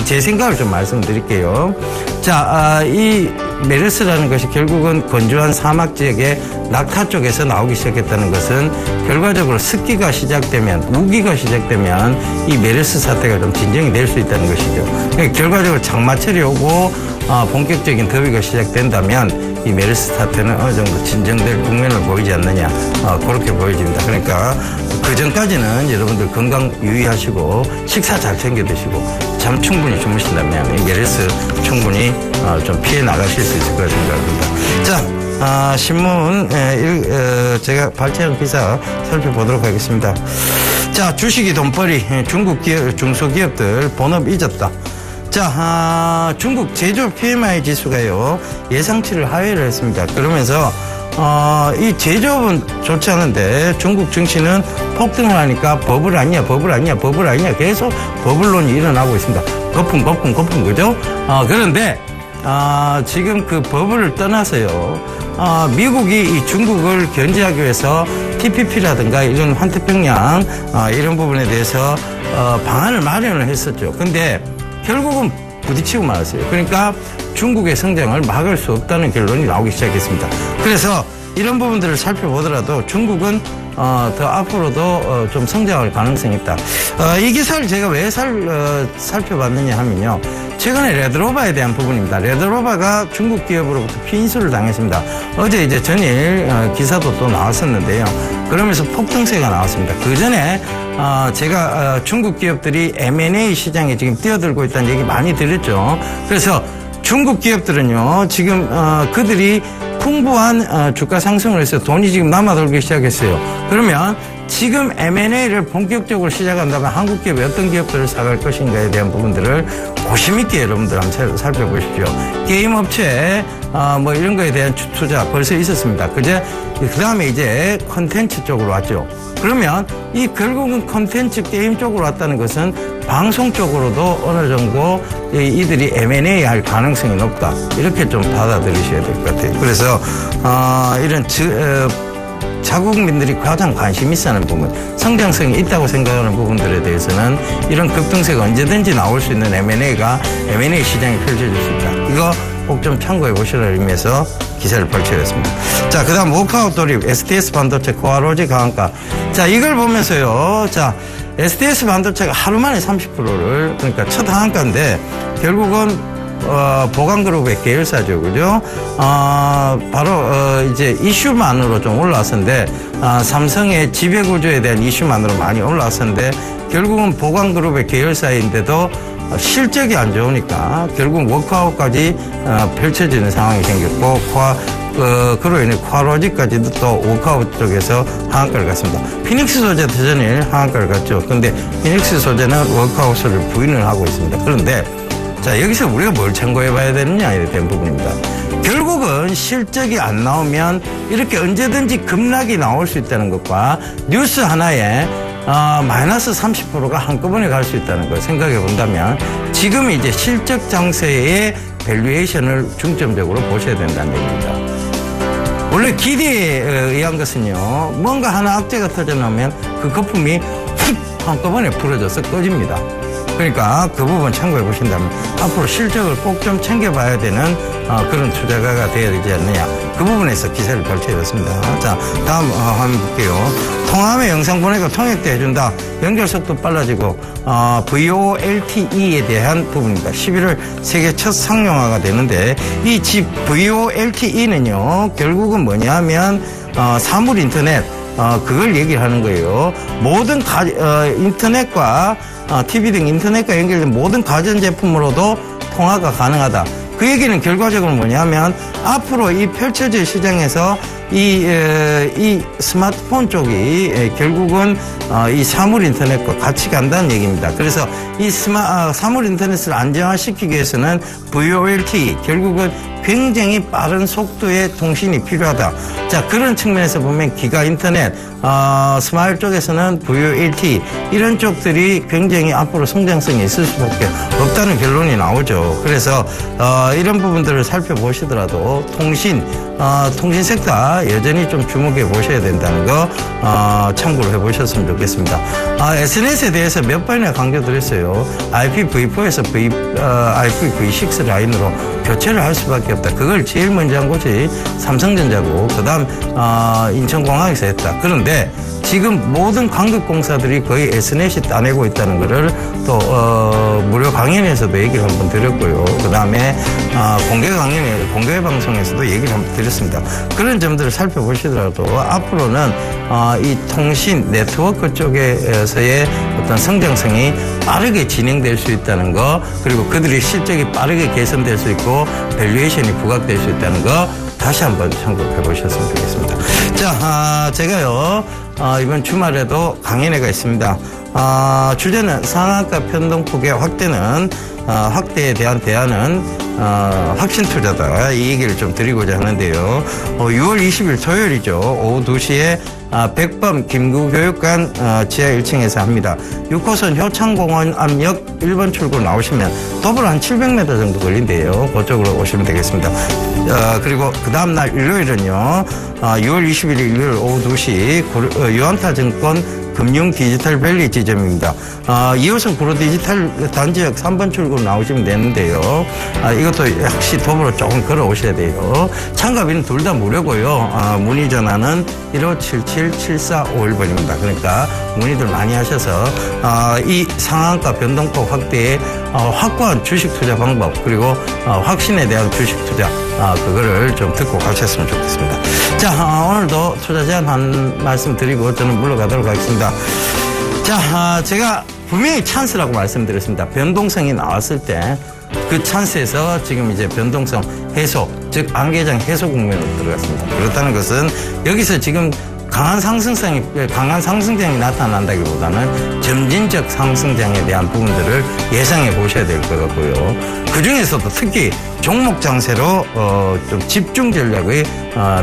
제 생각을 좀 말씀드릴게요. 자, 이 메르스라는 것이 결국은 건조한 사막 지역의 낙타 쪽에서 나오기 시작했다는 것은 결과적으로 습기가 시작되면, 우기가 시작되면 이 메르스 사태가 좀 진정이 될 수 있다는 것이죠. 그러니까 결과적으로 장마철이 오고 본격적인 더위가 시작된다면 이 메르스 사태는 어느 정도 진정될 국면을 보이지 않느냐, 그렇게 보여집니다. 그러니까 그 전까지는 여러분들 건강 유의하시고 식사 잘 챙겨 드시고 잠 충분히 주무신다면 이 메르스 충분히 좀 피해 나가실 수 있을 거라 생각합니다. 자, 신문 제가 발췌한 기사 살펴보도록 하겠습니다. 자, 주식이 돈벌이, 중국 중소기업들 본업 잊었다. 자, 중국 제조업 PMI 지수가요 예상치를 하회를 했습니다. 그러면서 이 제조업은 좋지 않은데 중국 증시는 폭등을 하니까 버블 아니냐 계속 버블론이 일어나고 있습니다. 거품 그죠? 그런데 지금 그 버블을 떠나서요, 미국이 이 중국을 견제하기 위해서 TPP라든가 이런 환태평양 이런 부분에 대해서 방안을 마련을 했었죠. 근데 결국은 부딪히고 말았어요. 그러니까 중국의 성장을 막을 수 없다는 결론이 나오기 시작했습니다. 그래서 이런 부분들을 살펴보더라도 중국은 더 앞으로도 좀 성장할 가능성이 있다. 이 기사를 제가 왜 살펴봤느냐 하면요, 최근에 레드로바에 대한 부분입니다. 레드로바가 중국 기업으로부터 피인수를 당했습니다. 어제 이제 전일 기사도 또 나왔었는데요. 그러면서 폭등세가 나왔습니다. 그 전에 제가 중국 기업들이 M&A 시장에 지금 뛰어들고 있다는 얘기 많이 들었죠. 그래서 중국 기업들은요, 지금 그들이 풍부한 주가 상승을 해서 돈이 지금 남아돌기 시작했어요. 그러면 지금 M&A를 본격적으로 시작한다면 한국 기업이 어떤 기업들을 사갈 것인가에 대한 부분들을 고심 있게 여러분들 한번 살펴보십시오. 게임 업체 뭐 이런 거에 대한 투자 벌써 있었습니다. 그 다음에 이제 콘텐츠 쪽으로 왔죠. 그러면 이 결국은 콘텐츠 게임 쪽으로 왔다는 것은 방송 쪽으로도 어느 정도 이들이 M&A 할 가능성이 높다, 이렇게 좀 받아들이셔야 될 것 같아요. 그래서 이런 자국민들이 가장 관심 있어 하는 부분, 성장성이 있다고 생각하는 부분들에 대해서는 이런 급등세가 언제든지 나올 수 있는 M&A 시장이 펼쳐질 수 있다. 이거 꼭 좀 참고해 보시라는 의미에서 기사를 발췌했습니다. 자, 그 다음 워크아웃 돌입, STS 반도체 코아로지 강한가. 자, 이걸 보면서요, 자, STS 반도체가 하루 만에 30%를, 그러니까 첫 하한가인데 결국은 보강그룹의 계열사죠, 그죠? 바로 이제 이슈만으로 좀 올라왔었는데, 삼성의 지배구조에 대한 이슈만으로 많이 올라왔었는데, 결국은 보강그룹의 계열사인데도 실적이 안 좋으니까 결국 워크아웃까지 펼쳐지는 상황이 생겼고, 그로 인해 코아로지까지도 또 워크아웃 쪽에서 하한가를 갔습니다. 피닉스 소재도 전일 하한가를 갔죠. 그런데 피닉스 소재는 워크아웃을 부인을 하고 있습니다. 그런데 자, 여기서 우리가 뭘 참고해 봐야 되느냐에 대한 부분입니다. 결국은 실적이 안 나오면 이렇게 언제든지 급락이 나올 수 있다는 것과 뉴스 하나에 마이너스 30%가 한꺼번에 갈 수 있다는 걸 생각해 본다면 지금 이제 실적 장세의 밸류에이션을 중점적으로 보셔야 된다는 얘기입니다. 원래 기대에 의한 것은요, 뭔가 하나 악재가 터져 나오면 그 거품이 훅 한꺼번에 풀어져서 꺼집니다. 그러니까 그 부분 참고해 보신다면 앞으로 실적을 꼭 좀 챙겨봐야 되는 그런 투자가가 되어야 되지 않느냐. 그 부분에서 기세를 펼쳐봤습니다. 자, 다음 화면 볼게요. 통화하면 영상 보내고 통역도 해준다. 연결 속도 빨라지고 VoLTE에 대한 부분입니다. 11월 세계 첫 상용화가 되는데 이 VoLTE는요 결국은 뭐냐면 사물 인터넷 그걸 얘기를 하는 거예요. 모든 인터넷과 TV 등 인터넷과 연결된 모든 가전제품으로도 통화가 가능하다. 그 얘기는 결과적으로 뭐냐면 앞으로 이 펼쳐질 시장에서 이 스마트폰 쪽이 결국은 이 사물 인터넷과 같이 간다는 얘기입니다. 그래서 이 사물 인터넷을 안정화시키기 위해서는 VoLTE 결국은 굉장히 빠른 속도의 통신이 필요하다. 자, 그런 측면에서 보면 기가 인터넷, 스마일 쪽에서는 VoLTE 이런 쪽들이 굉장히 앞으로 성장성이 있을 수밖에 없다는 결론이 나오죠. 그래서 이런 부분들을 살펴보시더라도 통신 섹터 여전히 좀 주목해 보셔야 된다는 거 참고를 해보셨으면 좋겠습니다. SNS에 대해서 몇 번이나 강조드렸어요. IPv4에서 IPv6 라인으로 교체를 할 수밖에 없다. 그걸 제일 먼저 한 곳이 삼성전자고 그다음 인천공항에서 했다. 그런데 지금 모든 광급공사들이 거의 SNS이 따내고 있다는 거를 또 무료 강연에서도 얘기를 한번 드렸고요. 그다음에 공개 방송에서도 얘기를 한번 드렸습니다. 그런 점들을 살펴보시더라도 앞으로는 이 통신 네트워크 쪽에서의 어떤 성장성이 빠르게 진행될 수 있다는 거, 그리고 그들의 실적이 빠르게 개선될 수 있고 밸류에이션이 부각될 수 있다는 거 다시 한번 참고해 보셨으면 좋겠습니다. 자, 제가요 이번 주말에도 강연회가 있습니다. 주제는 상한가 편동폭의 확대에 대한 대안은 확신 투자다. 이 얘기를 좀 드리고자 하는데요. 6월 20일 토요일이죠. 오후 2시에 백범 김구교육관 지하 1층에서 합니다. 6호선 효창공원 앞역 1번 출구 나오시면 도보로 한 700m 정도 걸린대요. 그쪽으로 오시면 되겠습니다. 그리고 그 다음날 일요일은요. 6월 21일 일요일 오후 2시 유한타증권 금융 디지털 밸리 지점입니다. 2호선 구로 디지털 단지역 3번 출구로 나오시면 되는데요. 이것도 역시 도보로 조금 걸어오셔야 돼요. 참가비는 둘 다 무료고요. 문의 전화는 1577-7451번입니다. 그러니까 문의들 많이 하셔서 이 상한가 변동폭 확대에 확고한 주식 투자 방법 그리고 확신에 대한 주식 투자 그거를 좀 듣고 가셨으면 좋겠습니다. 자, 오늘도 투자 제안 한 말씀 드리고 저는 물러가도록 하겠습니다. 자, 제가 분명히 찬스라고 말씀드렸습니다. 변동성이 나왔을 때 그 찬스에서 지금 이제 변동성 해소, 즉 안개장 해소 국면으로 들어갔습니다. 그렇다는 것은 여기서 지금 강한 상승장이 나타난다기보다는 점진적 상승장에 대한 부분들을 예상해 보셔야 될 것 같고요. 그 중에서도 특히 종목 장세로 좀 집중 전략의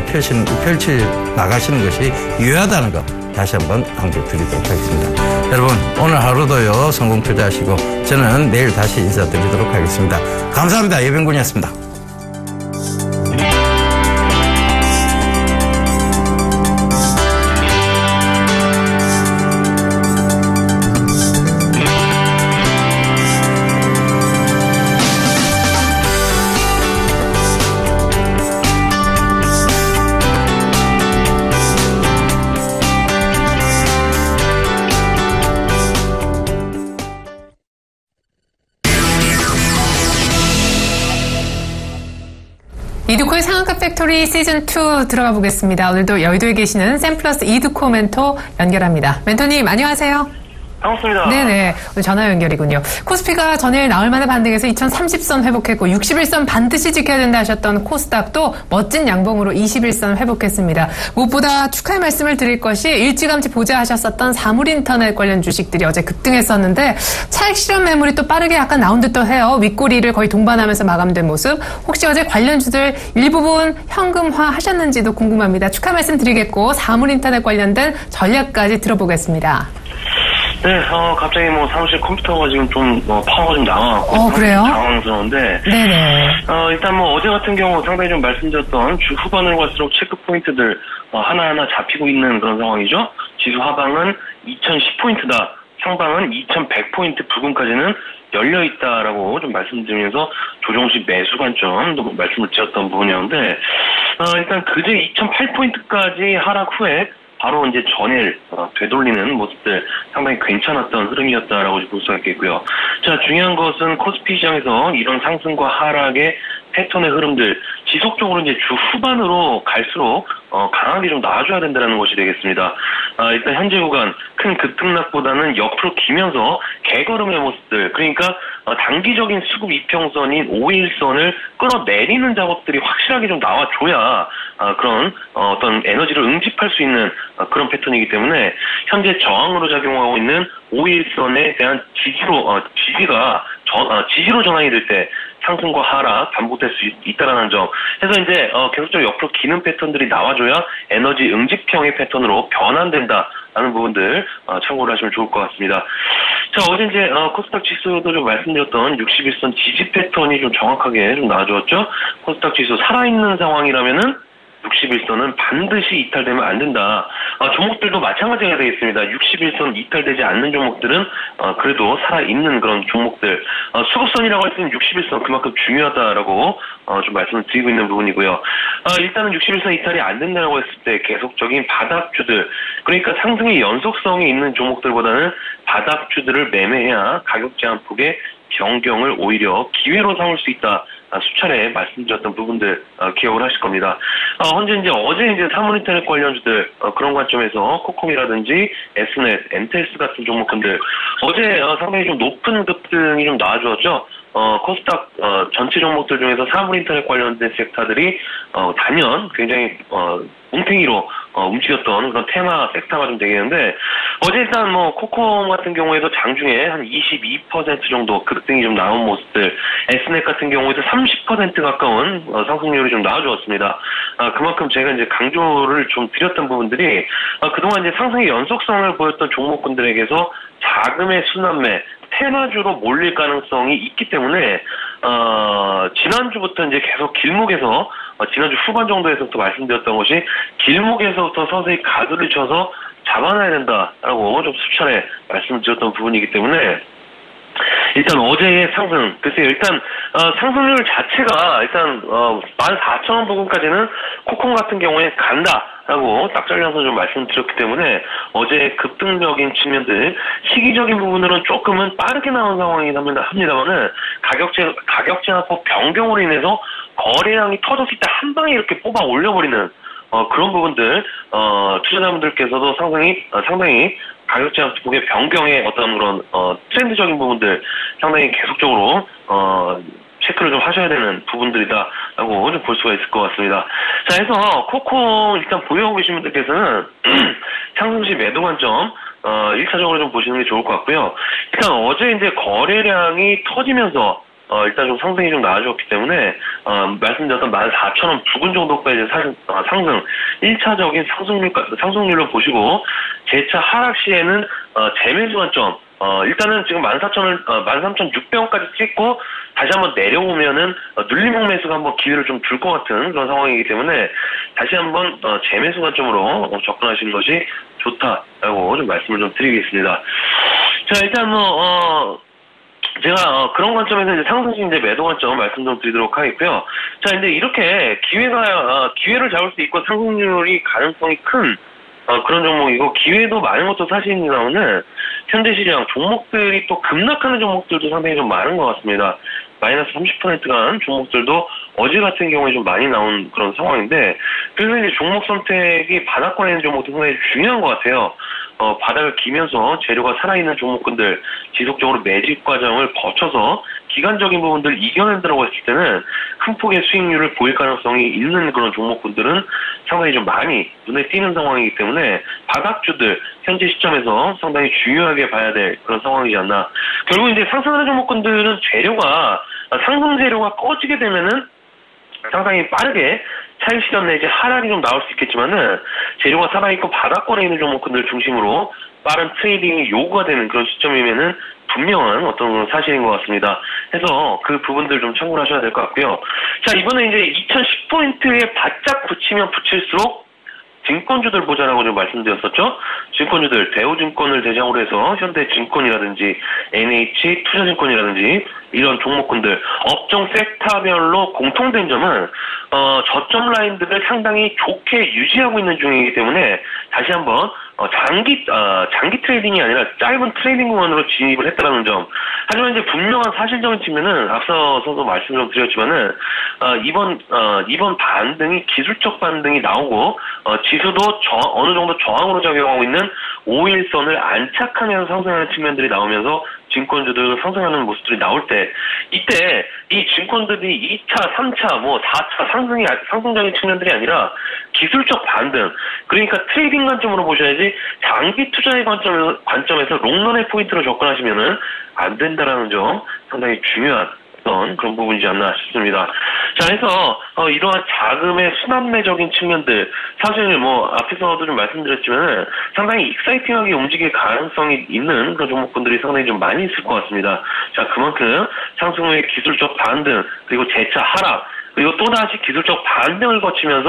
펼쳐 나가시는 것이 유효하다는 것 다시 한번 강조드리도록 하겠습니다. 여러분 오늘 하루도요 성공 투자하시고 저는 내일 다시 인사드리도록 하겠습니다. 감사합니다. 예병군이었습니다. 이두코의 상한가 팩토리 시즌2 들어가 보겠습니다. 오늘도 여의도에 계시는 샘플러스 이두코 멘토 연결합니다. 멘토님 안녕하세요. 반갑습니다. 네네. 오늘 전화 연결이군요. 코스피가 전일 나흘 만에 반등해서 2030선 회복했고 61선 반드시 지켜야 된다 하셨던 코스닥도 멋진 양봉으로 21선 회복했습니다. 무엇보다 축하의 말씀을 드릴 것이 일찌감치 보좌하셨었던 사물인터넷 관련 주식들이 어제 급등했었는데 차익 실현 매물이 또 빠르게 약간 나온 듯도 해요. 윗꼬리를 거의 동반하면서 마감된 모습. 혹시 어제 관련주들 일부분 현금화 하셨는지도 궁금합니다. 축하 말씀 드리겠고 사물인터넷 관련된 전략까지 들어보겠습니다. 네, 갑자기 사무실 컴퓨터가 지금 좀, 파워가 좀 나와갖고. 그래요? 당황스러운데. 네네. 일단 어제 같은 경우 상당히 좀 말씀드렸던 주 후반으로 갈수록 체크 포인트들, 하나하나 잡히고 있는 그런 상황이죠. 지수 하방은 2010포인트다. 상방은 2100포인트 부근까지는 열려 있다라고 좀 말씀드리면서 조정 시 매수 관점도 말씀을 드렸던 부분이었는데, 일단 그제 2008포인트까지 하락 후에 바로 이제 전일 되돌리는 모습들 상당히 괜찮았던 흐름이었다라고 볼 수가 있겠고요. 자, 중요한 것은 코스피 시장에서 이런 상승과 하락의 패턴의 흐름들 지속적으로 이제 주 후반으로 갈수록 강하게 좀 나와줘야 된다는 것이 되겠습니다. 일단 현재 구간 큰 급등락보다는 옆으로 기면서 개걸음의 모습들, 그러니까 단기적인 수급 이평선인 5일선을 끌어내리는 작업들이 확실하게 좀 나와줘야 그런 어떤 에너지를 응집할 수 있는 그런 패턴이기 때문에 현재 저항으로 작용하고 있는 5일선에 대한 지지로 전환이 될 때 상승과 하락 반복될 수 있다라는 점. 그래서 이제 계속적으로 옆으로 기는 패턴들이 나와줘야 에너지 응집형의 패턴으로 변환된다라는 부분들 참고를 하시면 좋을 것 같습니다. 자, 어제 이제 코스닥 지수도 좀 말씀드렸던 61선 지지 패턴이 좀 정확하게 좀 나와주었죠. 코스닥 지수 살아있는 상황이라면은 61선은 반드시 이탈되면 안 된다. 종목들도 마찬가지가 되겠습니다. 61선 이탈되지 않는 종목들은 그래도 살아있는 그런 종목들. 수급선이라고 할 때는 61선 그만큼 중요하다라고 좀 말씀을 드리고 있는 부분이고요. 일단은 61선 이탈이 안 된다고 했을 때 계속적인 바닥주들, 그러니까 상승의 연속성이 있는 종목들보다는 바닥주들을 매매해야 가격 제한폭의 변경을 오히려 기회로 삼을 수 있다. 수차례 말씀드렸던 부분들 기억을 하실 겁니다. 어제 이제 사물인터넷 관련주들 그런 관점에서 코콤이라든지 S넷, 엔텔스 같은 종목들 어제 상당히 좀 높은 급등이 좀 나와주었죠. 코스닥 전체 종목들 중에서 사물인터넷 관련된 섹터들이 단연 굉장히 뭉탱이로 움직였던 그런 테마 섹터가 좀 되겠는데, 어제 일단 코콤 같은 경우에도 장중에 한 22% 정도 급등이 좀 나온 모습들, S넷 같은 경우에도 30% 가까운 상승률이 좀 나와주었습니다. 그만큼 제가 이제 강조를 좀 드렸던 부분들이 그동안 이제 상승의 연속성을 보였던 종목군들에게서 자금의 순환매, 테마주로 몰릴 가능성이 있기 때문에 지난주부터 이제 계속 길목에서 지난주 후반 정도에서부터 말씀드렸던 것이 길목에서부터 서서히 가드를 쳐서 잡아놔야 된다라고 좀 수차례 말씀드렸던 부분이기 때문에 일단 어제의 상승, 글쎄요, 일단 상승률 자체가 일단 14,000원 부근까지는 코콤 같은 경우에 간다라고 딱 잘라서 좀 말씀드렸기 때문에 어제 급등적인 측면들, 시기적인 부분으로는 조금은 빠르게 나온 상황이긴 합니다만은 가격 제한폭 변경으로 인해서 거래량이 터졌을 때 한 방에 이렇게 뽑아 올려버리는 그런 부분들, 투자자분들께서도 상당히 가격 제한폭의 변경의 어떤 그런 트렌드적인 부분들 상당히 계속적으로 체크를 좀 하셔야 되는 부분들이다라고 좀 볼 수가 있을 것 같습니다. 자, 해서 코콤 일단 보유하고 계신 분들께서는 상승시 매도 관점 1차적으로 좀 보시는 게 좋을 것 같고요. 일단 어제 이제 거래량이 터지면서 일단 좀 상승이 좀 나아졌기 때문에 말씀드렸던 14,000원 부근 정도까지 상승 1차적인 상승률로 보시고, 재차 하락 시에는 재매수 관점, 일단은 지금 13,600원까지 찍고 다시 한번 내려오면은 눌림목 매수가 한번 기회를 좀 줄 것 같은 그런 상황이기 때문에 다시 한번 재매수 관점으로 접근하시는 것이 좋다라고 좀 말씀을 좀 드리겠습니다. 자, 일단 제가 그런 관점에서 이제 상승시 이제 매도 관점 말씀 좀 드리도록 하겠고요. 자, 이제 이렇게 기회를 잡을 수 있고 상승률이 가능성이 큰 그런 종목이고 기회도 많은 것도 사실입니다만은 현재 시장 종목들이 또 급락하는 종목들도 상당히 좀 많은 것 같습니다. 마이너스 30% 간 종목들도 어제 같은 경우에 좀 많이 나온 그런 상황인데, 그래서 이제 종목 선택이 바닥권에 있는 종목도 상당히 중요한 것 같아요. 바닥을 기면서 재료가 살아있는 종목군들 지속적으로 매집 과정을 거쳐서 기간적인 부분들을 이겨낸다고 했을 때는 큰 폭의 수익률을 보일 가능성이 있는 그런 종목군들은 상당히 좀 많이 눈에 띄는 상황이기 때문에 바닥주들 현재 시점에서 상당히 중요하게 봐야 될 그런 상황이지 않나. 결국 이제 상승하는 종목군들은 상승 재료가 꺼지게 되면은 상당히 빠르게 차익 실현 내지 하락이 좀 나올 수 있겠지만은 재료가 살아있고 바닥권에 있는 종목군들 중심으로 빠른 트레이딩이 요구가 되는 그런 시점이면은 분명한 어떤 그런 사실인 것 같습니다. 해서 그 부분들 좀 참고를 하셔야 될 것 같고요. 자, 이번에 이제 2010포인트에 바짝 붙이면 붙일수록 증권주들 보자라고 좀 말씀드렸었죠. 증권주들, 대우증권을 대상으로 해서 현대증권이라든지 NH투자증권이라든지 이런 종목군들, 업종 섹터별로 공통된 점은 저점 라인들을 상당히 좋게 유지하고 있는 중이기 때문에 다시 한번 장기 트레이딩이 아니라 짧은 트레이딩 구간으로 진입을 했다는 점. 하지만 이제 분명한 사실적인 측면은 앞서서도 말씀 좀 드렸지만은 이번 반등이 기술적 반등이 나오고 지수도 어느 정도 저항으로 작용하고 있는 5일선을 안착하면서 상승하는 측면들이 나오면서 증권주들 상승하는 모습들이 나올 때, 이때 이 증권들이 2차, 3차, 4차 상승적인 측면들이 아니라 기술적 반등, 그러니까 트레이딩 관점으로 보셔야지 장기 투자의 관점에서 롱런의 포인트로 접근하시면은 안 된다라는 점 상당히 중요한 그런 부분이지 않나 싶습니다. 자, 해서 이러한 자금의 순환매적인 측면들, 사실 앞에서도 좀 말씀드렸지만 상당히 익사이팅하게 움직일 가능성이 있는 그런 종목군들이 상당히 좀 많이 있을 것 같습니다. 자, 그만큼 상승 후의 기술적 반등, 그리고 재차 하락, 그리고 또다시 기술적 반등을 거치면서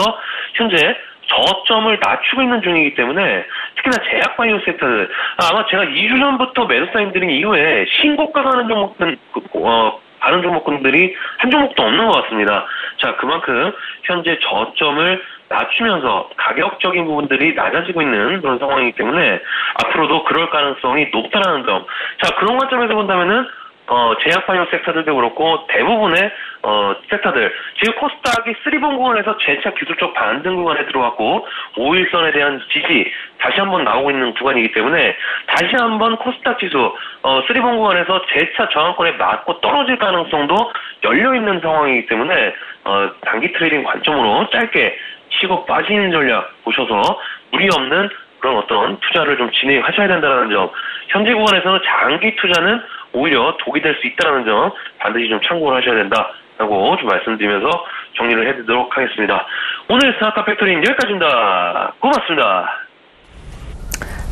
현재 저점을 낮추고 있는 중이기 때문에 특히나 제약바이오 섹터들, 아마 제가 2주 전부터 매수 사인드링 이후에 신고가 가는 종목들, 다른 종목군들이 한 종목도 없는 것 같습니다. 자, 그만큼 현재 저점을 낮추면서 가격적인 부분들이 낮아지고 있는 그런 상황이기 때문에 앞으로도 그럴 가능성이 높다라는 점. 자, 그런 관점에서 본다면은 제약바이오 섹터들도 그렇고 대부분의 섹터들, 지금 코스닥이 3번 구간에서 재차 기술적 반등 구간에 들어왔고 5일선에 대한 지지 다시 한번 나오고 있는 구간이기 때문에 다시 한번 코스닥 지수 3번 구간에서 재차 저항권에 맞고 떨어질 가능성도 열려있는 상황이기 때문에 단기 트레이딩 관점으로 짧게 치고 빠지는 전략 보셔서 무리 없는 그런 어떤 투자를 좀 진행하셔야 된다는 점. 현재 구간에서는 장기 투자는 오히려 독이 될 수 있다는 점 반드시 좀 참고를 하셔야 된다라고 좀 말씀드리면서 정리를 해드리도록 하겠습니다. 오늘 스타트업 팩토리는 여기까지입니다. 고맙습니다.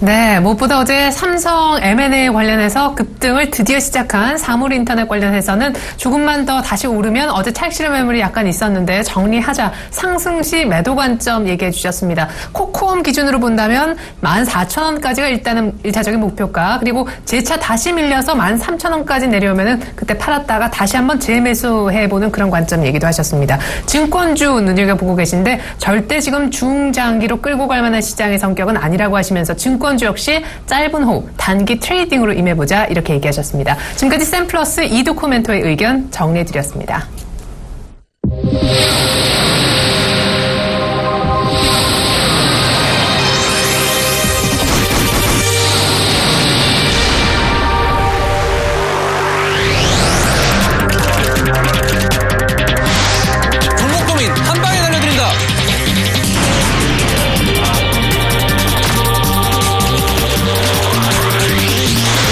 네, 무엇보다 어제 삼성 M&A 관련해서 급등을 드디어 시작한 사물인터넷 관련해서는 조금만 더 다시 오르면 어제 착실한 매물이 약간 있었는데 정리하자 상승 시 매도 관점 얘기해 주셨습니다. 코코엄 기준으로 본다면 14,000원까지가 일단은 1차적인 목표가, 그리고 재차 다시 밀려서 13,000원까지 내려오면은 그때 팔았다가 다시 한번 재매수해보는 그런 관점 얘기도 하셨습니다. 증권주 눈여겨보고 계신데 절대 지금 중장기로 끌고 갈 만한 시장의 성격은 아니라고 하시면서 증권주 역시 짧은 호흡, 단기 트레이딩으로 임해보자 이렇게 얘기하셨습니다. 지금까지 샘플러스 이두코멘토의 의견 정리해드렸습니다. 종목 고민 한 방에 날려드린다.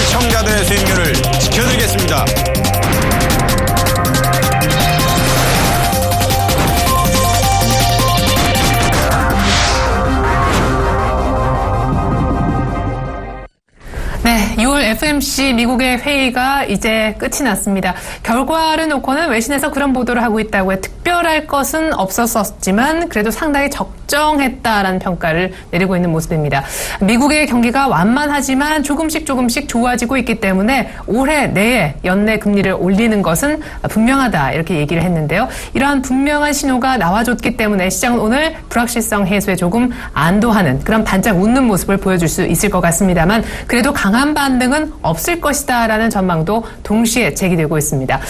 시청자들의 수익률을 지켜드리겠습니다. 네, 6월 FOMC 미국의 회의가 이제 끝이 났습니다. 결과를 놓고는 외신에서 그런 보도를 하고 있다고요. 특별할 것은 없었지만 그래도 상당히 적정했다라는 평가를 내리고 있는 모습입니다. 미국의 경기가 완만하지만 조금씩 좋아지고 있기 때문에 올해 내에 연내 금리를 올리는 것은 분명하다 이렇게 얘기를 했는데요. 이러한 분명한 신호가 나와줬기 때문에 시장은 오늘 불확실성 해소에 조금 안도하는 그런 반짝 웃는 모습을 보여줄 수 있을 것 같습니다만 그래도 강한 반등은 없을 것이다라는 전망도 동시에 제기되고 있습니다.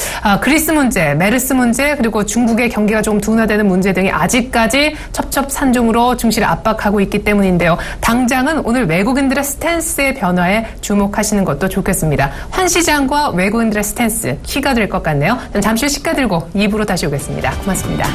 그리스 문제, 메르스 문제, 그리고 중국의 경기가 조금 둔화되는 문제 등이 아직까지 첩첩산중으로 증시를 압박하고 있기 때문인데요. 당장은 오늘 외국인들의 스탠스의 변화에 주목하시는 것도 좋겠습니다. 환시장과 외국인들의 스탠스 키가 될 것 같네요. 잠시 후 시가 들고 2부로 다시 오겠습니다. 고맙습니다.